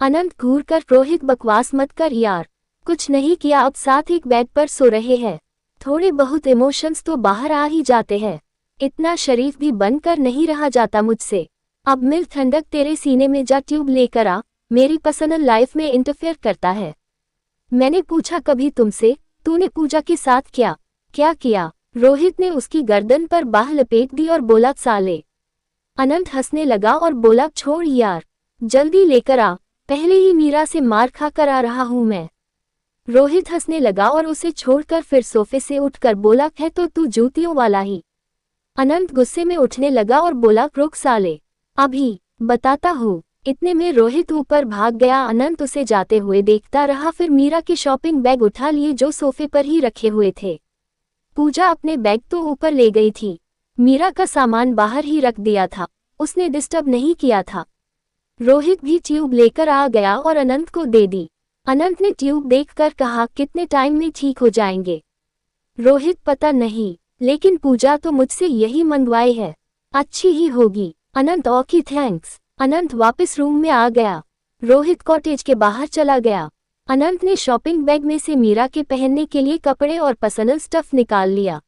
अनंत घूरकर, रोहित बकवास मत कर यार, कुछ नहीं किया, अब साथ एक बेड पर सो रहे हैं, थोड़े बहुत इमोशंस तो बाहर आ ही जाते हैं, इतना शरीफ भी बनकर नहीं रहा जाता मुझसे। अब मिल ठंडक तेरे सीने में जा, ट्यूब लेकर आ, मेरी पर्सनल लाइफ में इंटरफेयर करता है। मैंने पूछा कभी तुमसे, तूने पूजा के साथ क्या क्या किया? रोहित ने उसकी गर्दन पर बाह लपेट दी और बोला, साले। अनंत हंसने लगा और बोला, छोड़ यार, जल्दी लेकर आ, पहले ही मीरा से मार खा कर आ रहा हूं मैं। रोहित हंसने लगा और उसे छोड़कर फिर सोफे से उठकर बोला, है तो तू जूतियों वाला ही। अनंत गुस्से में उठने लगा और बोला, रुक साले, अभी बताता हूँ। इतने में रोहित ऊपर भाग गया। अनंत उसे जाते हुए देखता रहा, फिर मीरा के शॉपिंग बैग उठा लिए जो सोफे पर ही रखे हुए थे। पूजा अपने बैग तो ऊपर ले गई थी, मीरा का सामान बाहर ही रख दिया था, उसने डिस्टर्ब नहीं किया था। रोहित भी ट्यूब लेकर आ गया और अनंत को दे दी। अनंत ने ट्यूब देखकर कहा, कितने टाइम में ठीक हो जाएंगे? रोहित, पता नहीं, लेकिन पूजा तो मुझसे यही मंगवाई है, अच्छी ही होगी। अनंत, ओके थैंक्स। अनंत वापस रूम में आ गया। रोहित कॉटेज के बाहर चला गया। अनंत ने शॉपिंग बैग में से मीरा के पहनने के लिए कपड़े और पर्सनल स्टफ निकाल लिया,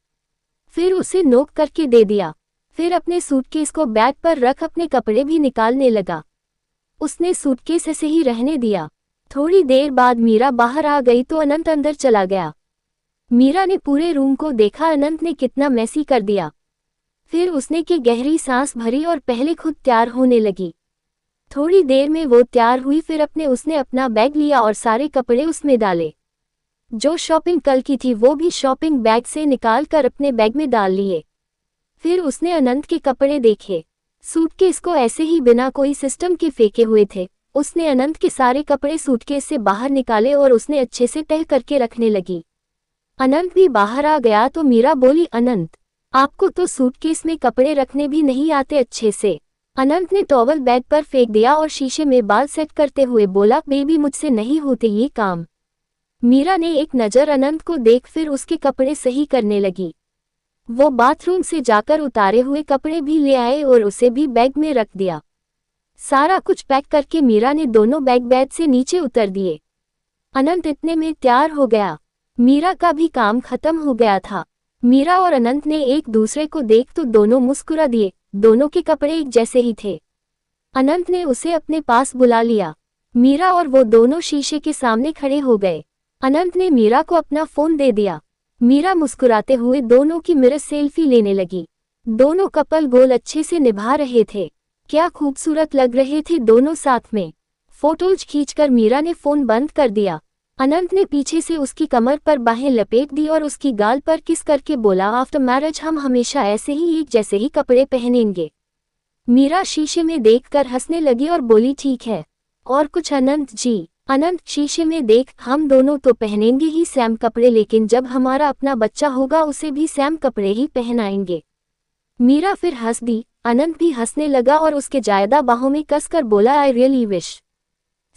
फिर उसे नोक करके दे दिया। फिर अपने सूटकेस को बैग पर रख अपने कपड़े भी निकालने लगा। उसने सूटकेस ऐसे ही रहने दिया। थोड़ी देर बाद मीरा बाहर आ गई तो अनंत अंदर चला गया। मीरा ने पूरे रूम को देखा, अनंत ने कितना मैसी कर दिया। फिर उसने की गहरी सांस भरी और पहले खुद तैयार होने लगी। थोड़ी देर में वो तैयार हुई, फिर उसने अपना बैग लिया और सारे कपड़े उसमें डाले। जो शॉपिंग कल की थी वो भी शॉपिंग बैग से निकाल कर अपने बैग में डाल लिए। फिर उसने अनंत के कपड़े देखे, सूटकेस को ऐसे ही बिना कोई सिस्टम के फेंके हुए थे। उसने अनंत के सारे कपड़े सूटकेस से बाहर निकाले और उसने अच्छे से तह करके रखने लगी। अनंत भी बाहर आ गया तो मीरा बोली, अनंत, आपको तो सूटकेस में कपड़े रखने भी नहीं आते अच्छे से। अनंत ने टॉवल बेड पर फेंक दिया और शीशे में बाल सेट करते हुए बोला, बेबी मुझसे नहीं होते ये काम। मीरा ने एक नज़र अनंत को देख फिर उसके कपड़े सही करने लगी। वो बाथरूम से जाकर उतारे हुए कपड़े भी ले आए और उसे भी बैग में रख दिया। सारा कुछ पैक करके मीरा ने दोनों बैग से नीचे उतर दिए। अनंत इतने में तैयार हो गया। मीरा का भी काम खत्म हो गया था। मीरा और अनंत ने एक दूसरे को देख तो दोनों मुस्कुरा दिए। दोनों के कपड़े एक जैसे ही थे। अनंत ने उसे अपने पास बुला लिया। मीरा और वो दोनों शीशे के सामने खड़े हो गए। अनंत ने मीरा को अपना फोन दे दिया। मीरा मुस्कुराते हुए दोनों की मिरर सेल्फी लेने लगी। दोनों कपल गोल अच्छे से निभा रहे थे। क्या खूबसूरत लग रहे थे दोनों साथ में। फोटोज खींचकर मीरा ने फोन बंद कर दिया। अनंत ने पीछे से उसकी कमर पर बाहें लपेट दी और उसकी गाल पर किस करके बोला, आफ्टर मैरिज हम हमेशा ऐसे ही एक जैसे ही कपड़े पहनेंगे। मीरा शीशे में देखकर हंसने लगी और बोली, ठीक है। और कुछ अनंत जी? अनंत शीशे में देख, हम दोनों तो पहनेंगे ही सेम कपड़े, लेकिन जब हमारा अपना बच्चा होगा उसे भी सेम कपड़े ही पहनाएंगे। मीरा फिर हंस दी। अनंत भी हंसने लगा और उसके जायदा बाहों में कसकर बोला, आई रियली विश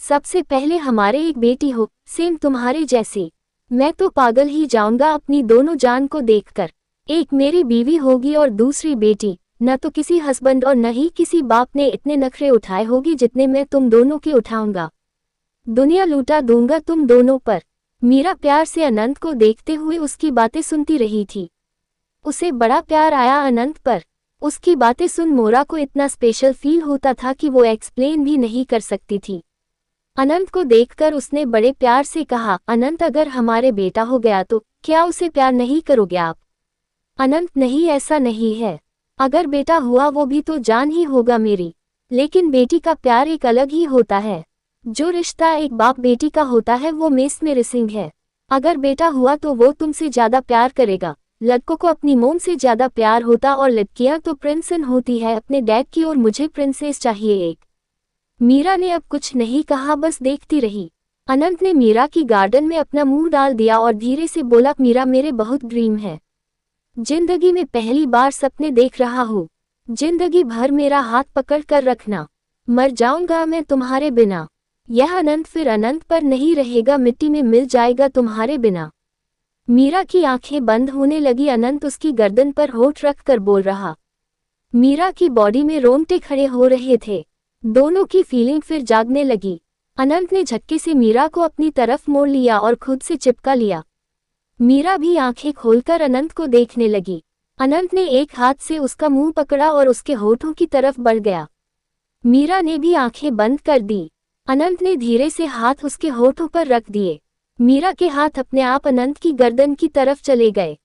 सबसे पहले हमारे एक बेटी हो, सेम तुम्हारे जैसी। मैं तो पागल ही जाऊंगा अपनी दोनों जान को देखकर। एक मेरी बीवी होगी और दूसरी बेटी। न तो किसी हस्बैंड और न ही किसी बाप ने इतने नखरे उठाए होगी जितने मैं तुम दोनों के उठाऊंगा। दुनिया लूटा दूंगा तुम दोनों पर। मीरा प्यार से अनंत को देखते हुए उसकी बातें सुनती रही थी। उसे बड़ा प्यार आया अनंत पर। उसकी बातें सुन मोरा को इतना स्पेशल फील होता था कि वो एक्सप्लेन भी नहीं कर सकती थी। अनंत को देखकर उसने बड़े प्यार से कहा, अनंत अगर हमारे बेटा हो गया तो क्या उसे प्यार नहीं करोगे आप? अनंत, नहीं ऐसा नहीं है। अगर बेटा हुआ वो भी तो जान ही होगा मेरी। लेकिन बेटी का प्यार एक अलग ही होता है। जो रिश्ता एक बाप बेटी का होता है वो मिसिंग है। अगर बेटा हुआ तो वो तुमसे ज्यादा प्यार करेगा। लड़कों को अपनी मोम से ज्यादा प्यार होता और लड़कियां तो प्रिंसन होती है अपने डैड की, और मुझे प्रिंसेस चाहिए एक। मीरा ने अब कुछ नहीं कहा, बस देखती रही। अनंत ने मीरा की गार्डन में अपना मुंह डाल दिया और धीरे से बोला, मीरा मेरे बहुत ड्रीम है। जिंदगी में पहली बार सपने देख रहा हूँ। जिंदगी भर मेरा हाथ पकड़ कर रखना। मर जाऊंगा मैं तुम्हारे बिना। यह अनंत फिर अनंत पर नहीं रहेगा, मिट्टी में मिल जाएगा तुम्हारे बिना। मीरा की आंखें बंद होने लगी। अनंत उसकी गर्दन पर होठ रख कर बोल रहा। मीरा की बॉडी में रोंगटे खड़े हो रहे थे। दोनों की फीलिंग फिर जागने लगी। अनंत ने झटके से मीरा को अपनी तरफ मोड़ लिया और खुद से चिपका लिया। मीरा भी आंखें खोलकर अनंत को देखने लगी। अनंत ने एक हाथ से उसका मुंह पकड़ा और उसके होठों की तरफ बढ़ गया। मीरा ने भी आंखें बंद कर दी। अनंत ने धीरे से हाथ उसके होठों पर रख दिए। मीरा के हाथ अपने आप अनंत की गर्दन की तरफ चले गए।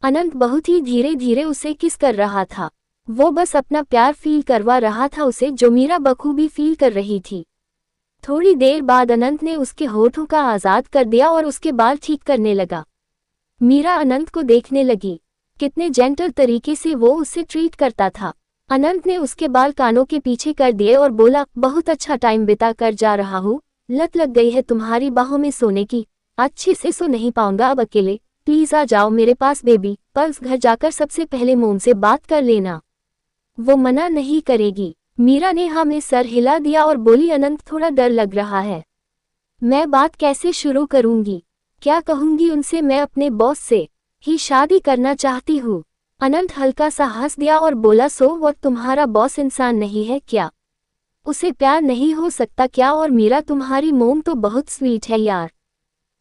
अनंत बहुत ही धीरे धीरे उसे किस कर रहा था। वो बस अपना प्यार फील करवा रहा था उसे, जो मीरा बखूबी फील कर रही थी। थोड़ी देर बाद अनंत ने उसके होठों का आज़ाद कर दिया और उसके बाल ठीक करने लगा। मीरा अनंत को देखने लगी। कितने जेंटल तरीके से वो उसे ट्रीट करता था। अनंत ने उसके बाल कानों के पीछे कर दिए और बोला, बहुत अच्छा टाइम बिता कर जा रहा हूँ। लत लग गई है तुम्हारी बाहों में सोने की। अच्छे से सो नहीं पाऊंगा अब अकेले। प्लीज आ जाओ मेरे पास बेबी। पल्स घर जाकर सबसे पहले मोम से बात कर लेना। वो मना नहीं करेगी। मीरा ने हाँ में सर हिला दिया और बोली, अनंत थोड़ा डर लग रहा है। मैं बात कैसे शुरू करूंगी? क्या कहूंगी उनसे? मैं अपने बॉस से ही शादी करना चाहती हूँ। अनंत हल्का सा हंस दिया और बोला, सो वो तुम्हारा बॉस इंसान नहीं है क्या? उसे प्यार नहीं हो सकता क्या? और मीरा तुम्हारी मोम तो बहुत स्वीट है यार।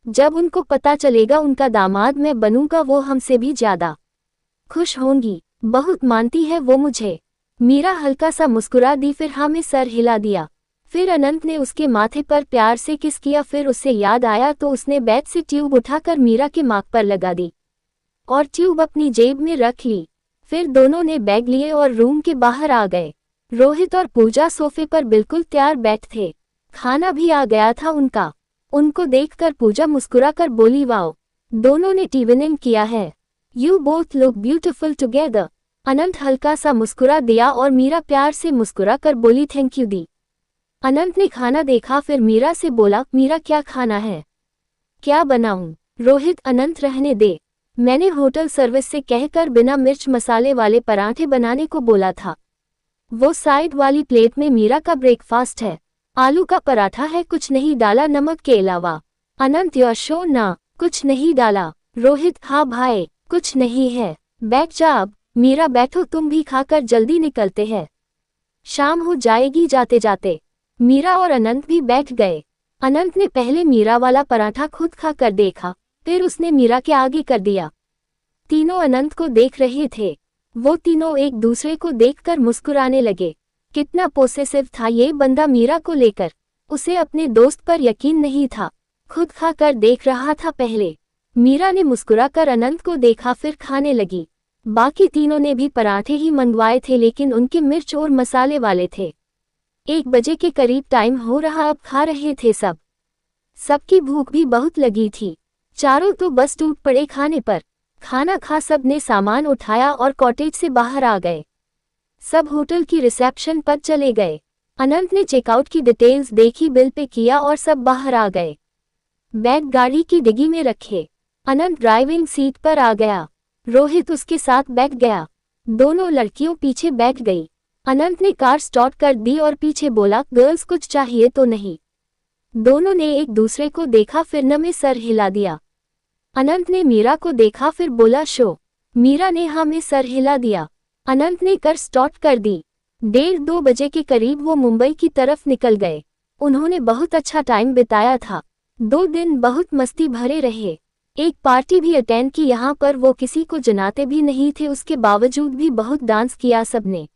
जब उनको पता चलेगा उनका दामाद मैं बनूंगा वो हमसे भी ज्यादा खुश होंगी। बहुत मानती है वो मुझे। मीरा हल्का सा मुस्कुरा दी, फिर हाँ में सर हिला दिया। फिर अनंत ने उसके माथे पर प्यार से किस किया। फिर उसे याद आया तो उसने बैग से ट्यूब उठाकर मीरा के नाक पर लगा दी और ट्यूब अपनी जेब में रख ली। फिर दोनों ने बैग लिए और रूम के बाहर आ गए। रोहित और पूजा सोफे पर बिल्कुल तैयार बैठे थे। खाना भी आ गया था उनका। उनको देखकर पूजा मुस्कुराकर बोली, वाओ, दोनों ने ट्यूनिंग किया है। You both look beautiful together. Anant हल्का सा मुस्कुरा दिया और मीरा प्यार से मुस्कुरा कर बोली, थैंक यू दी। अनंत ने खाना देखा, फिर मीरा से बोला, मीरा क्या खाना है? क्या बनाऊं? रोहित, अनंत रहने दे। मैंने होटल सर्विस से कहकर बिना मिर्च मसाले वाले पराठे बनाने को बोला था। वो साइड वाली प्लेट में मीरा का ब्रेकफास्ट है। आलू का पराठा है, कुछ नहीं डाला नमक के अलावा। अनंत यशो ना कुछ नहीं डाला। रोहित हाँ भाई कुछ नहीं है, बैठ जा अब। मीरा बैठो, तुम भी खाकर जल्दी निकलते हैं, शाम हो जाएगी जाते जाते। मीरा और अनंत भी बैठ गए। अनंत ने पहले मीरा वाला पराठा खुद खाकर देखा, फिर उसने मीरा के आगे कर दिया। तीनों अनंत को देख रहे थे। वो तीनों एक दूसरे को देखकर मुस्कुराने लगे। कितना पोसेसिव था ये बंदा मीरा को लेकर। उसे अपने दोस्त पर यकीन नहीं था, खुद खाकर देख रहा था पहले। मीरा ने मुस्कुराकर अनंत को देखा, फिर खाने लगी। बाकी तीनों ने भी पराठे ही मंगवाए थे, लेकिन उनके मिर्च और मसाले वाले थे। 1 बजे के करीब टाइम हो रहा, अब खा रहे थे सब। सबकी भूख भी बहुत लगी थी। चारों तो बस टूट पड़े खाने पर। खाना खा सब ने सामान उठाया और कॉटेज से बाहर आ गए। सब होटल की रिसेप्शन पर चले गए। अनंत ने चेकआउट की डिटेल्स देखी, बिल पे किया और सब बाहर आ गए। बैग गाड़ी की डिग्गी में रखे। अनंत ड्राइविंग सीट पर आ गया। रोहित उसके साथ बैठ गया। दोनों लड़कियों पीछे बैठ गई। अनंत ने कार स्टार्ट कर दी और पीछे बोला, गर्ल्स कुछ चाहिए तो नहीं। दोनों ने एक दूसरे को देखा, फिर न में सर हिला दिया। अनंत ने मीरा को देखा, फिर बोला शो। मीरा ने हाँ में सर हिला दिया। अनंत ने कार स्टार्ट कर दी। 1:30-2 बजे के करीब वो मुंबई की तरफ निकल गए। उन्होंने बहुत अच्छा टाइम बिताया था। 2 दिन बहुत मस्ती भरे रहे। एक पार्टी भी अटेंड की यहाँ पर। वो किसी को जनाते भी नहीं थे, उसके बावजूद भी बहुत डांस किया सबने।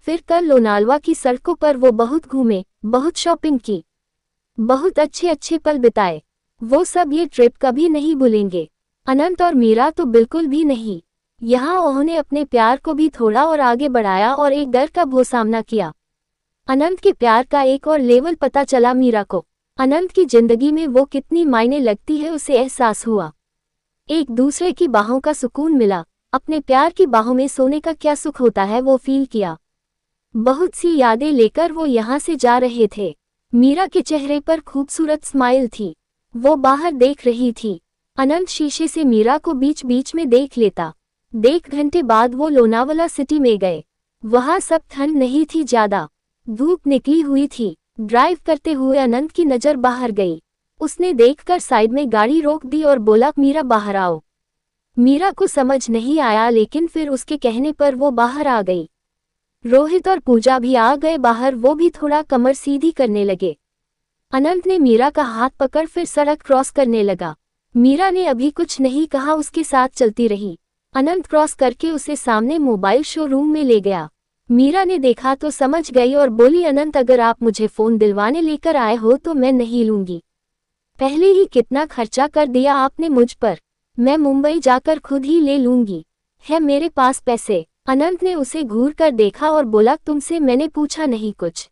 फिर कल लोनावला की सड़कों पर वो बहुत घूमे, बहुत शॉपिंग की, बहुत अच्छे अच्छे पल बिताए। वो सब ये ट्रिप कभी नहीं भूलेंगे। अनंत और मीरा तो बिल्कुल भी नहीं। यहाँ उन्होंने अपने प्यार को भी थोड़ा और आगे बढ़ाया और एक डर का भो सामना किया। अनंत के प्यार का एक और लेवल पता चला मीरा को। अनंत की जिंदगी में वो कितनी मायने लगती है उसे एहसास हुआ। एक दूसरे की बाहों का सुकून मिला। अपने प्यार की बाहों में सोने का क्या सुख होता है वो फील किया। बहुत सी यादें लेकर वो यहाँ से जा रहे थे। मीरा के चेहरे पर खूबसूरत स्माइल थी। वो बाहर देख रही थी। अनंत शीशे से मीरा को बीच बीच में देख लेता। 1 घंटे बाद वो लोनावला सिटी में गए। वहाँ सब ठंड नहीं थी ज्यादा, धूप निकली हुई थी। ड्राइव करते हुए अनंत की नज़र बाहर गई। उसने देखकर साइड में गाड़ी रोक दी और बोला, मीरा बाहर आओ। मीरा को समझ नहीं आया, लेकिन फिर उसके कहने पर वो बाहर आ गई। रोहित और पूजा भी आ गए बाहर। वो भी थोड़ा कमर सीधी करने लगे। अनंत ने मीरा का हाथ पकड़ फिर सड़क क्रॉस करने लगा। मीरा ने अभी कुछ नहीं कहा, उसके साथ चलती रही। अनंत क्रॉस करके उसे सामने मोबाइल शोरूम में ले गया। मीरा ने देखा तो समझ गई और बोली, अनंत अगर आप मुझे फ़ोन दिलवाने लेकर आए हो तो मैं नहीं लूंगी। पहले ही कितना खर्चा कर दिया आपने मुझ पर। मैं मुंबई जाकर खुद ही ले लूंगी, है मेरे पास पैसे। अनंत ने उसे घूर कर देखा और बोला, तुमसे मैंने पूछा नहीं कुछ।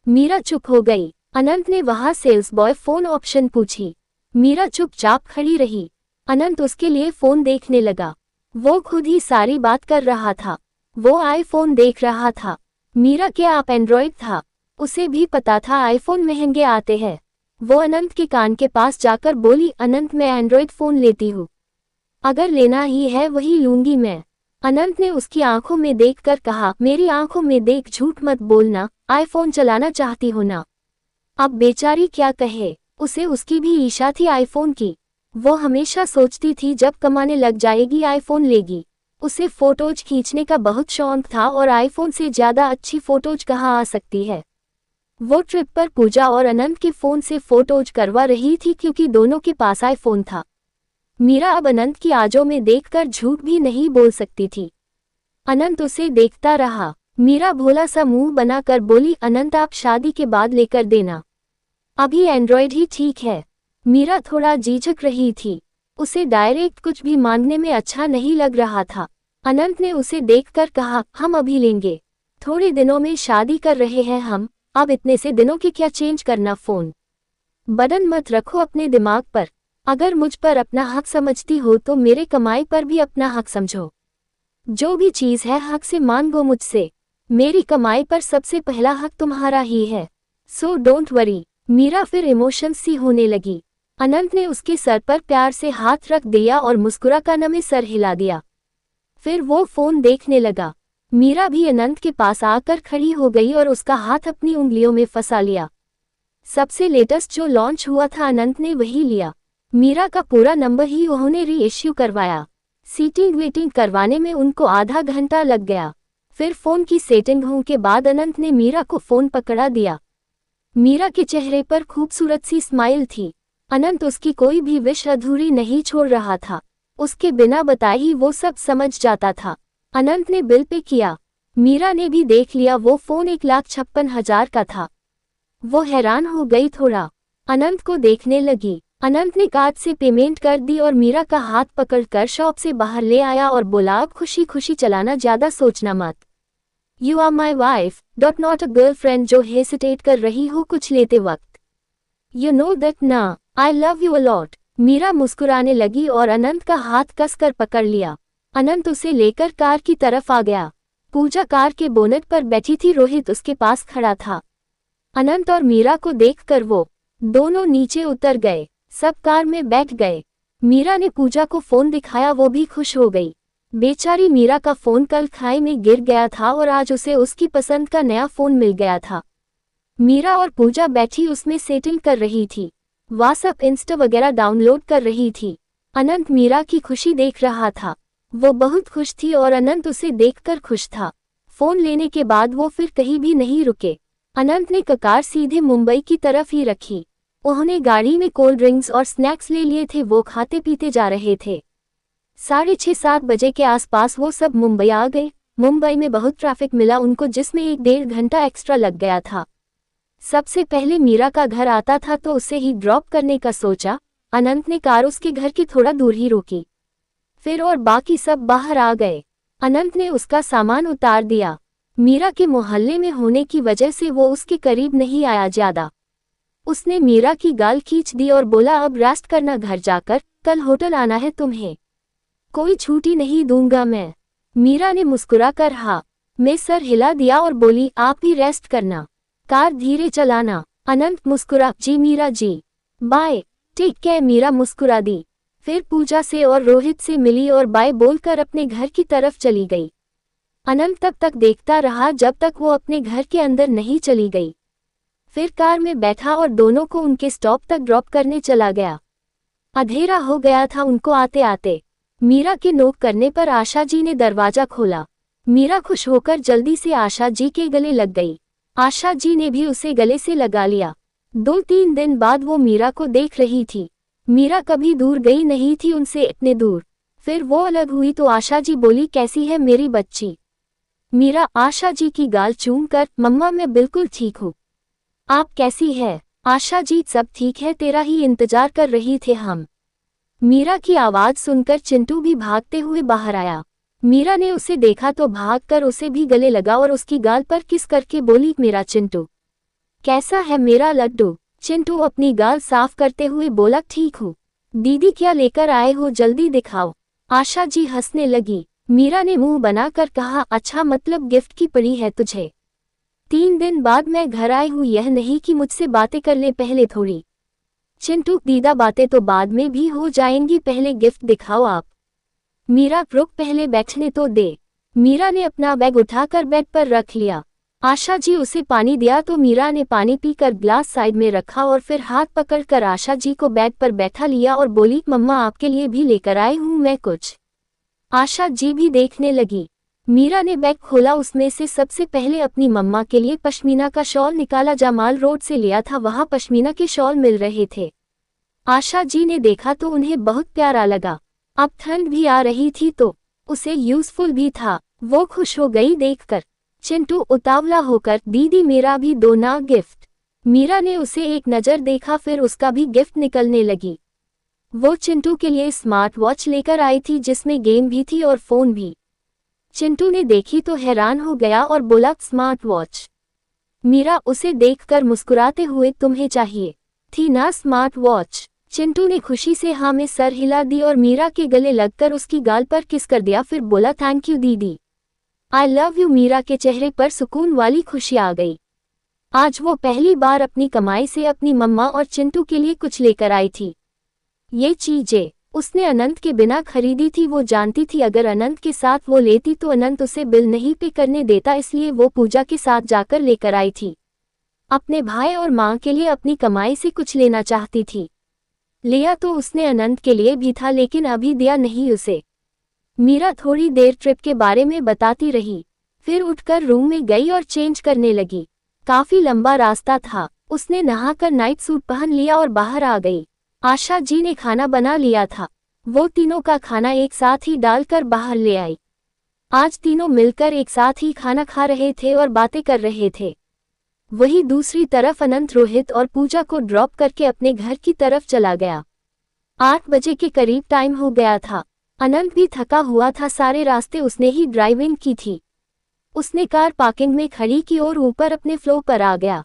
मीरा चुप हो गई। अनंत ने वहां सेल्स बॉय फोन ऑप्शन पूछी। मीरा चुपचाप खड़ी रही। अनंत उसके लिए फोन देखने लगा। वो खुद ही सारी बात कर रहा था। वो आईफोन देख रहा था। मीरा के आप एंड्रॉयड था। उसे भी पता था आईफोन महंगे आते हैं। वो अनंत के कान के पास जाकर बोली, अनंत मैं एंड्रॉयड फोन लेती हूँ, अगर लेना ही है वही लूंगी मैं। अनंत ने उसकी आंखों में देखकर कहा, मेरी आंखों में देख झूठ मत बोलना, आईफोन चलाना चाहती हो ना। अब बेचारी क्या कहे, उसे उसकी भी ईर्ष्या थी आईफोन की। वो हमेशा सोचती थी जब कमाने लग जाएगी आईफोन लेगी। उसे फोटोज खींचने का बहुत शौक था और आईफोन से ज्यादा अच्छी फोटोज कहाँ आ सकती है। वो ट्रिप पर पूजा और अनंत के फोन से फोटोज करवा रही थी क्योंकि दोनों के पास आईफोन था। मीरा अब अनंत की आंखों में देखकर झूठ भी नहीं बोल सकती थी। अनंत उसे देखता रहा। मीरा भोला सा मुंह बनाकर बोली, अनंत आप शादी के बाद लेकर देना, अभी एंड्रॉयड ही ठीक है। मीरा थोड़ा झिझक रही थी। उसे डायरेक्ट कुछ भी मांगने में अच्छा नहीं लग रहा था। अनंत ने उसे देखकर कहा, हम अभी लेंगे, थोड़े दिनों में शादी कर रहे हैं हम, अब इतने से दिनों के क्या चेंज करना फोन। बटन मत रखो अपने दिमाग पर। अगर मुझ पर अपना हक समझती हो तो मेरे कमाई पर भी अपना हक समझो। जो भी चीज़ है हक से मांगो मुझसे। मेरी कमाई पर सबसे पहला हक तुम्हारा ही है, सो डोंट वरी। मीरा फिर इमोशंस सी होने लगी। अनंत ने उसके सर पर प्यार से हाथ रख दिया और मुस्कुरा कर में सर हिला दिया। फिर वो फोन देखने लगा। मीरा भी अनंत के पास आकर खड़ी हो गई और उसका हाथ अपनी उंगलियों में फंसा लिया। सबसे लेटेस्ट जो लॉन्च हुआ था अनंत ने वही लिया। मीरा का पूरा नंबर ही उन्होंने री इश्यू करवाया। सीटिंग वेटिंग करवाने में उनको आधा घंटा लग गया। फिर फोन की सेटिंग होने के बाद अनंत ने मीरा को फोन पकड़ा दिया। मीरा के चेहरे पर खूबसूरत सी स्माइल थी। अनंत उसकी कोई भी विश अधूरी नहीं छोड़ रहा था। उसके बिना बताए ही वो सब समझ जाता था। अनंत ने बिल पे किया। मीरा ने भी देख लिया, वो फोन 1,56,000 का था। वो हैरान हो गई, थोड़ा अनंत को देखने लगी। अनंत ने कार्ड से पेमेंट कर दी और मीरा का हाथ पकड़कर शॉप से बाहर ले आया और बोला, अब खुशी खुशी चलाना, ज्यादा सोचना मत। You are my wife not a girlfriend जो हेसिटेट कर रही हो कुछ लेते वक्त। यू नो दैट ना, I love you a lot. Meera मुस्कुराने लगी और अनंत का हाथ कसकर पकड़ लिया। अनंत उसे लेकर कार की तरफ आ गया। पूजा कार के बोनेट पर बैठी थी, रोहित उसके पास खड़ा था। अनंत और मीरा को देखकर वो दोनों नीचे उतर गए। सब कार में बैठ गए। मीरा ने पूजा को फोन दिखाया, वो भी खुश हो गई। बेचारी मीरा का फोन कल खाई में गिर गया था और आज उसे उसकी पसंद का नया फोन मिल गया था। मीरा और पूजा बैठी उसमें सेटिंग कर रही थी, व्हाट्सएप इंस्टा वगैरह डाउनलोड कर रही थी। अनंत मीरा की खुशी देख रहा था। वो बहुत खुश थी और अनंत उसे देखकर खुश था। फोन लेने के बाद वो फिर कहीं भी नहीं रुके। अनंत ने कार सीधे मुंबई की तरफ ही रखी। उन्होंने गाड़ी में कोल्ड ड्रिंक्स और स्नैक्स ले लिए थे। वो खाते पीते जा रहे थे। 6:30-7 बजे के आसपास वो सब मुंबई आ गए। मुंबई में बहुत ट्रैफिक मिला उनको, जिसमें 1-1.5 घंटा एक्स्ट्रा लग गया था। सबसे पहले मीरा का घर आता था तो उसे ही ड्रॉप करने का सोचा। अनंत ने कार उसके घर की थोड़ा दूर ही रोकी। फिर और बाकी सब बाहर आ गए। अनंत ने उसका सामान उतार दिया। मीरा के मोहल्ले में होने की वजह से वो उसके करीब नहीं आया ज्यादा। उसने मीरा की गाल खींच दी और बोला, अब रेस्ट करना घर जाकर, कल होटल आना है तुम्हें, कोई छुट्टी नहीं दूंगा मैं। मीरा ने मुस्कुराकर हाँ में सर हिला दिया और बोली, आप भी रेस्ट करना, कार धीरे चलाना। अनंत मुस्कुरा, जी Meera ji, bye, take care. Meera मुस्कुरा दी। फिर पूजा से और रोहित से मिली और बाय बोलकर अपने घर की तरफ चली गई। अनंत तब तक देखता रहा जब तक वो अपने घर के अंदर नहीं चली गई। फिर कार में बैठा और दोनों को उनके स्टॉप तक ड्रॉप करने चला गया। अंधेरा हो गया था उनको आते आते। मीरा के नोक करने पर आशा जी ने दरवाजा खोला। मीरा खुश होकर जल्दी से आशा जी के गले लग गई। आशा जी ने भी उसे गले से लगा लिया। 2-3 दिन बाद वो मीरा को देख रही थी। मीरा कभी दूर गई नहीं थी उनसे इतने दूर। फिर वो अलग हुई तो आशा जी बोली, कैसी है मेरी बच्ची। मीरा आशा जी की गाल चूम कर, मम्मा मैं बिल्कुल ठीक हूँ, आप कैसी है। आशा जी, सब ठीक है, तेरा ही इंतजार कर रही थे हम। मीरा की आवाज सुनकर चिंटू भी भागते हुए बाहर आया। मीरा ने उसे देखा तो भागकर उसे भी गले लगा और उसकी गाल पर किस करके बोली, मेरा चिंटू, कैसा है मेरा लड्डू। चिंटू अपनी गाल साफ करते हुए बोला, ठीक हूँ। दीदी क्या लेकर आए हो, जल्दी दिखाओ। आशा जी हंसने लगी। मीरा ने मुंह बनाकर कहा, अच्छा मतलब गिफ्ट की पड़ी है तुझे। 3 दिन बाद मैं घर आई हूँ, यह नहीं कि मुझसे बातें कर ले पहले थोड़ी। चिंटू, दीदा बातें तो बाद में भी हो जाएंगी, पहले गिफ्ट दिखाओ आप। मीरा, रुक पहले बैठने तो दे। मीरा ने अपना बैग उठाकर बेड पर रख लिया। आशा जी उसे पानी दिया तो मीरा ने पानी पीकर ग्लास साइड में रखा और फिर हाथ पकड़कर आशा जी को बेड पर बैठा लिया और बोली, मम्मा आपके लिए भी लेकर आई हूँ मैं कुछ। आशा जी भी देखने लगी। मीरा ने बैग खोला, उसमें से सबसे पहले अपनी मम्मा के लिए पश्मीना का शॉल निकाला। जमाल रोड से लिया था, वहां पश्मीना के शॉल मिल रहे थे। आशा जी ने देखा तो उन्हें बहुत प्यारा लगा। अब ठंड भी आ रही थी तो उसे यूजफुल भी था। वो खुश हो गई देखकर। चिंटू उतावला होकर, दीदी मेरा भी दो ना गिफ्ट। मीरा ने उसे एक नज़र देखा, फिर उसका भी गिफ्ट निकलने लगी। वो चिंटू के लिए स्मार्ट वॉच लेकर आई थी जिसमें गेम भी थी और फोन भी। चिंटू ने देखी तो हैरान हो गया और बोला, स्मार्ट वॉच। मीरा उसे देखकर मुस्कुराते हुए, तुम्हें चाहिए थी ना स्मार्ट वॉच। चिंटू ने खुशी से हाँ में सर हिला दी और मीरा के गले लगकर उसकी गाल पर किस कर दिया, फिर बोला, थैंक यू दीदी, आई लव यू। मीरा के चेहरे पर सुकून वाली खुशी आ गई। आज वो पहली बार अपनी कमाई से अपनी मम्मा और चिंटू के लिए कुछ लेकर आई थी। ये चीजें उसने अनंत के बिना खरीदी थी। वो जानती थी अगर अनंत के साथ वो लेती तो अनंत उसे बिल नहीं पे करने देता, इसलिए वो पूजा के साथ जाकर लेकर आई थी। अपने भाई और माँ के लिए अपनी कमाई से कुछ लेना चाहती थी। लिया तो उसने अनंत के लिए भी था, लेकिन अभी दिया नहीं उसे। मीरा थोड़ी देर ट्रिप के बारे में बताती रही, फिर उठकर रूम में गई और चेंज करने लगी। काफी लंबा रास्ता था। उसने नहाकर नाइट सूट पहन लिया और बाहर आ गई। आशा जी ने खाना बना लिया था। वो तीनों का खाना एक साथ ही डालकर बाहर ले आई। आज तीनों मिलकर एक साथ ही खाना खा रहे थे और बातें कर रहे थे। वहीं दूसरी तरफ अनंत रोहित और पूजा को ड्रॉप करके अपने घर की तरफ चला गया। 8 बजे के करीब टाइम हो गया था। अनंत भी थका हुआ था, सारे रास्ते उसने ही ड्राइविंग की थी। उसने कार पार्किंग में खड़ी की और ऊपर अपने फ्लोर पर आ गया।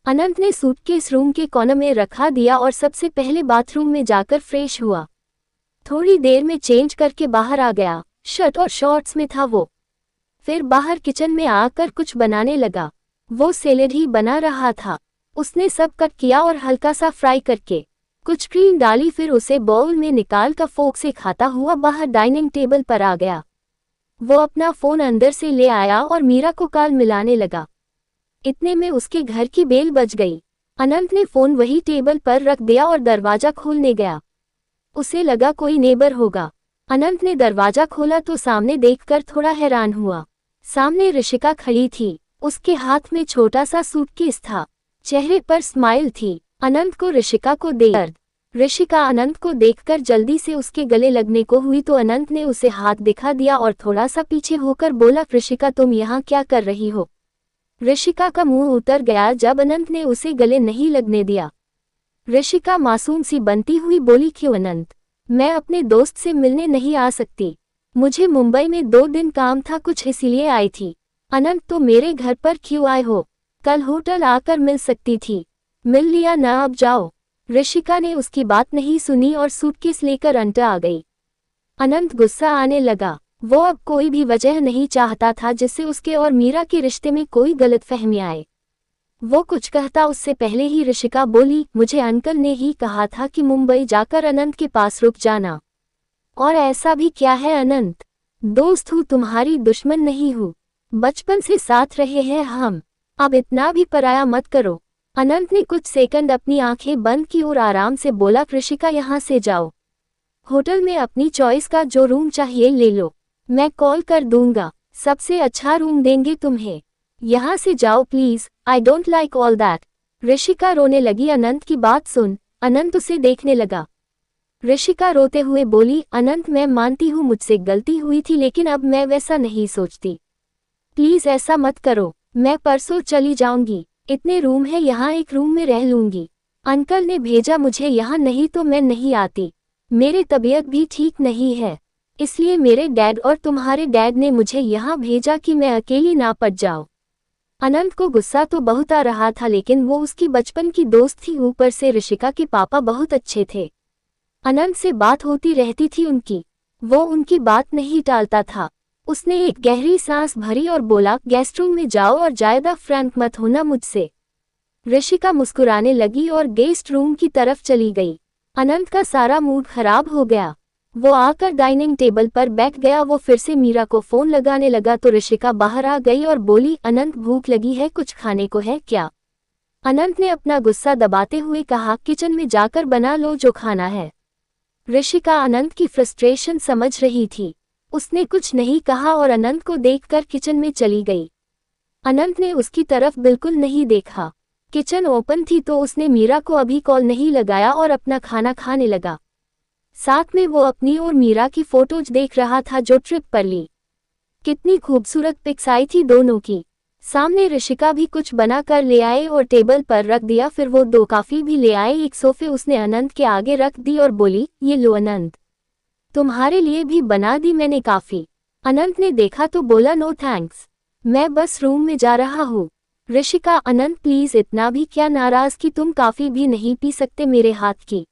अनंत ने सूटकेस रूम के कोने में रखा दिया और सबसे पहले बाथरूम में जाकर फ्रेश हुआ। थोड़ी देर में चेंज करके बाहर आ गया। शर्ट और शॉर्ट्स में था वो। फिर बाहर किचन में आकर कुछ बनाने लगा। वो सैलेड ही बना रहा था। उसने सब कट किया और हल्का सा फ्राई करके कुछ क्रीम डाली, फिर उसे बाउल में निकाल कर फोक से खाता हुआ बाहर डाइनिंग टेबल पर आ गया। वो अपना फोन अंदर से ले आया और मीरा को कॉल मिलाने लगा। इतने में उसके घर की बेल बज गई। अनंत ने फोन वही टेबल पर रख दिया और दरवाजा खोलने गया। उसे लगा कोई नेबर होगा। अनंत ने दरवाजा खोला तो सामने देखकर थोड़ा हैरान हुआ। सामने ऋषिका खड़ी थी। उसके हाथ में छोटा सा सूटकेस था। चेहरे पर स्माइल थी। अनंत को ऋषिका को देख ऋषिका अनंत को देखकर जल्दी से उसके गले लगने को हुई तो अनंत ने उसे हाथ दिखा दिया और थोड़ा सा पीछे होकर बोला, ऋषिका तुम यहाँ क्या कर रही हो? ऋषिका का मुंह उतर गया जब अनंत ने उसे गले नहीं लगने दिया। ऋषिका मासूम सी बनती हुई बोली, क्यों अनंत? मैं अपने दोस्त से मिलने नहीं आ सकती। मुझे मुंबई में 2 दिन काम था, कुछ इसीलिए आई थी। अनंत तो मेरे घर पर क्यों आए हो? कल होटल आकर मिल सकती थी। मिल लिया ना, अब जाओ। ऋषिका ने उसकी बात नहीं सुनी और सूटकेस लेकर अंदर आ गई। अनंत गुस्सा आने लगा। वो अब कोई भी वजह नहीं चाहता था जिससे उसके और मीरा के रिश्ते में कोई गलतफहमी आए। वो कुछ कहता उससे पहले ही ऋषिका बोली, मुझे अंकल ने ही कहा था कि मुंबई जाकर अनंत के पास रुक जाना। और ऐसा भी क्या है अनंत? दोस्त हूँ, तुम्हारी दुश्मन नहीं हूँ। बचपन से साथ रहे हैं हम। अब इतना भी पराया मत करो। अनंत ने कुछ सेकंड अपनी आंखें बंद की और आराम से बोला, ऋषिका यहाँ से जाओ। होटल में अपनी चॉइस का जो रूम चाहिए ले लो। मैं कॉल कर दूंगा, सबसे अच्छा रूम देंगे तुम्हें। यहाँ से जाओ please, I don't like all that. Rishika रोने लगी। अनंत की बात सुन। अनंत उसे देखने लगा। ऋषिका रोते हुए बोली, अनंत मैं मानती हूँ मुझसे गलती हुई थी, लेकिन अब मैं वैसा नहीं सोचती। प्लीज ऐसा मत करो। मैं परसों चली जाऊंगी। इतने रूम है यहाँ, एक रूम में रह लूंगी। अंकल ने भेजा मुझे यहाँ, नहीं तो मैं नहीं आती। मेरी तबीयत भी ठीक नहीं है, इसलिए मेरे डैड और तुम्हारे डैड ने मुझे यहाँ भेजा कि मैं अकेली ना पड़ जाऊँ। अनंत को गुस्सा तो बहुत आ रहा था, लेकिन वो उसकी बचपन की दोस्त थी। ऊपर से ऋषिका के पापा बहुत अच्छे थे। अनंत से बात होती रहती थी उनकी। वो उनकी बात नहीं टालता था। उसने एक गहरी सांस भरी और बोला, गेस्ट रूम में जाओ और ज्यादा फ्रैंक मत होना मुझसे। ऋषिका मुस्कुराने लगी और गेस्ट रूम की तरफ चली गई। अनंत का सारा मूड खराब हो गया। वो आकर डाइनिंग टेबल पर बैठ गया। वो फिर से मीरा को फोन लगाने लगा तो ऋषिका बाहर आ गई और बोली, अनंत भूख लगी है, कुछ खाने को है क्या? अनंत ने अपना गुस्सा दबाते हुए कहा, किचन में जाकर बना लो जो खाना है। ऋषिका अनंत की फ्रस्ट्रेशन समझ रही थी। उसने कुछ नहीं कहा और अनंत को देखकर किचन में चली गई। अनंत ने उसकी तरफ बिल्कुल नहीं देखा। किचन ओपन थी तो उसने मीरा को अभी कॉल नहीं लगाया और अपना खाना खाने लगा। साथ में वो अपनी और मीरा की फोटोज देख रहा था जो ट्रिप पर ली। कितनी खूबसूरत पिक्स आई थी दोनों की। सामने ऋषिका भी कुछ बना कर ले आए और टेबल पर रख दिया। फिर वो 2 कॉफी भी ले आए। एक सोफे उसने अनंत के आगे रख दी और बोली, ये लो अनंत, तुम्हारे लिए भी बना दी मैंने कॉफी। अनंत ने देखा तो बोला, नो थैंक्स, मैं बस रूम में जा रहा हूँ। ऋषिका, अनंत प्लीज, इतना भी क्या नाराज कि तुम कॉफी भी नहीं पी सकते मेरे हाथ की?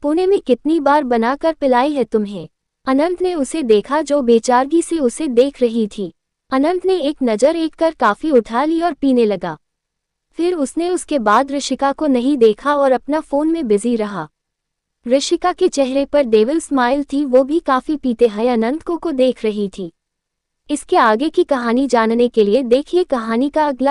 पुणे में कितनी बार बनाकर पिलाई है तुम्हें? अनंत ने उसे देखा जो बेचारगी से उसे देख रही थी। अनंत ने एक नज़र एक कर कॉफी उठा ली और पीने लगा। फिर उसने उसके बाद ऋषिका को नहीं देखा और अपना फोन में बिजी रहा। ऋषिका के चेहरे पर डेविल स्माइल थी। वो भी कॉफी पीते हुए अनंत को देख रही थी। इसके आगे की कहानी जानने के लिए देखिए कहानी का अगला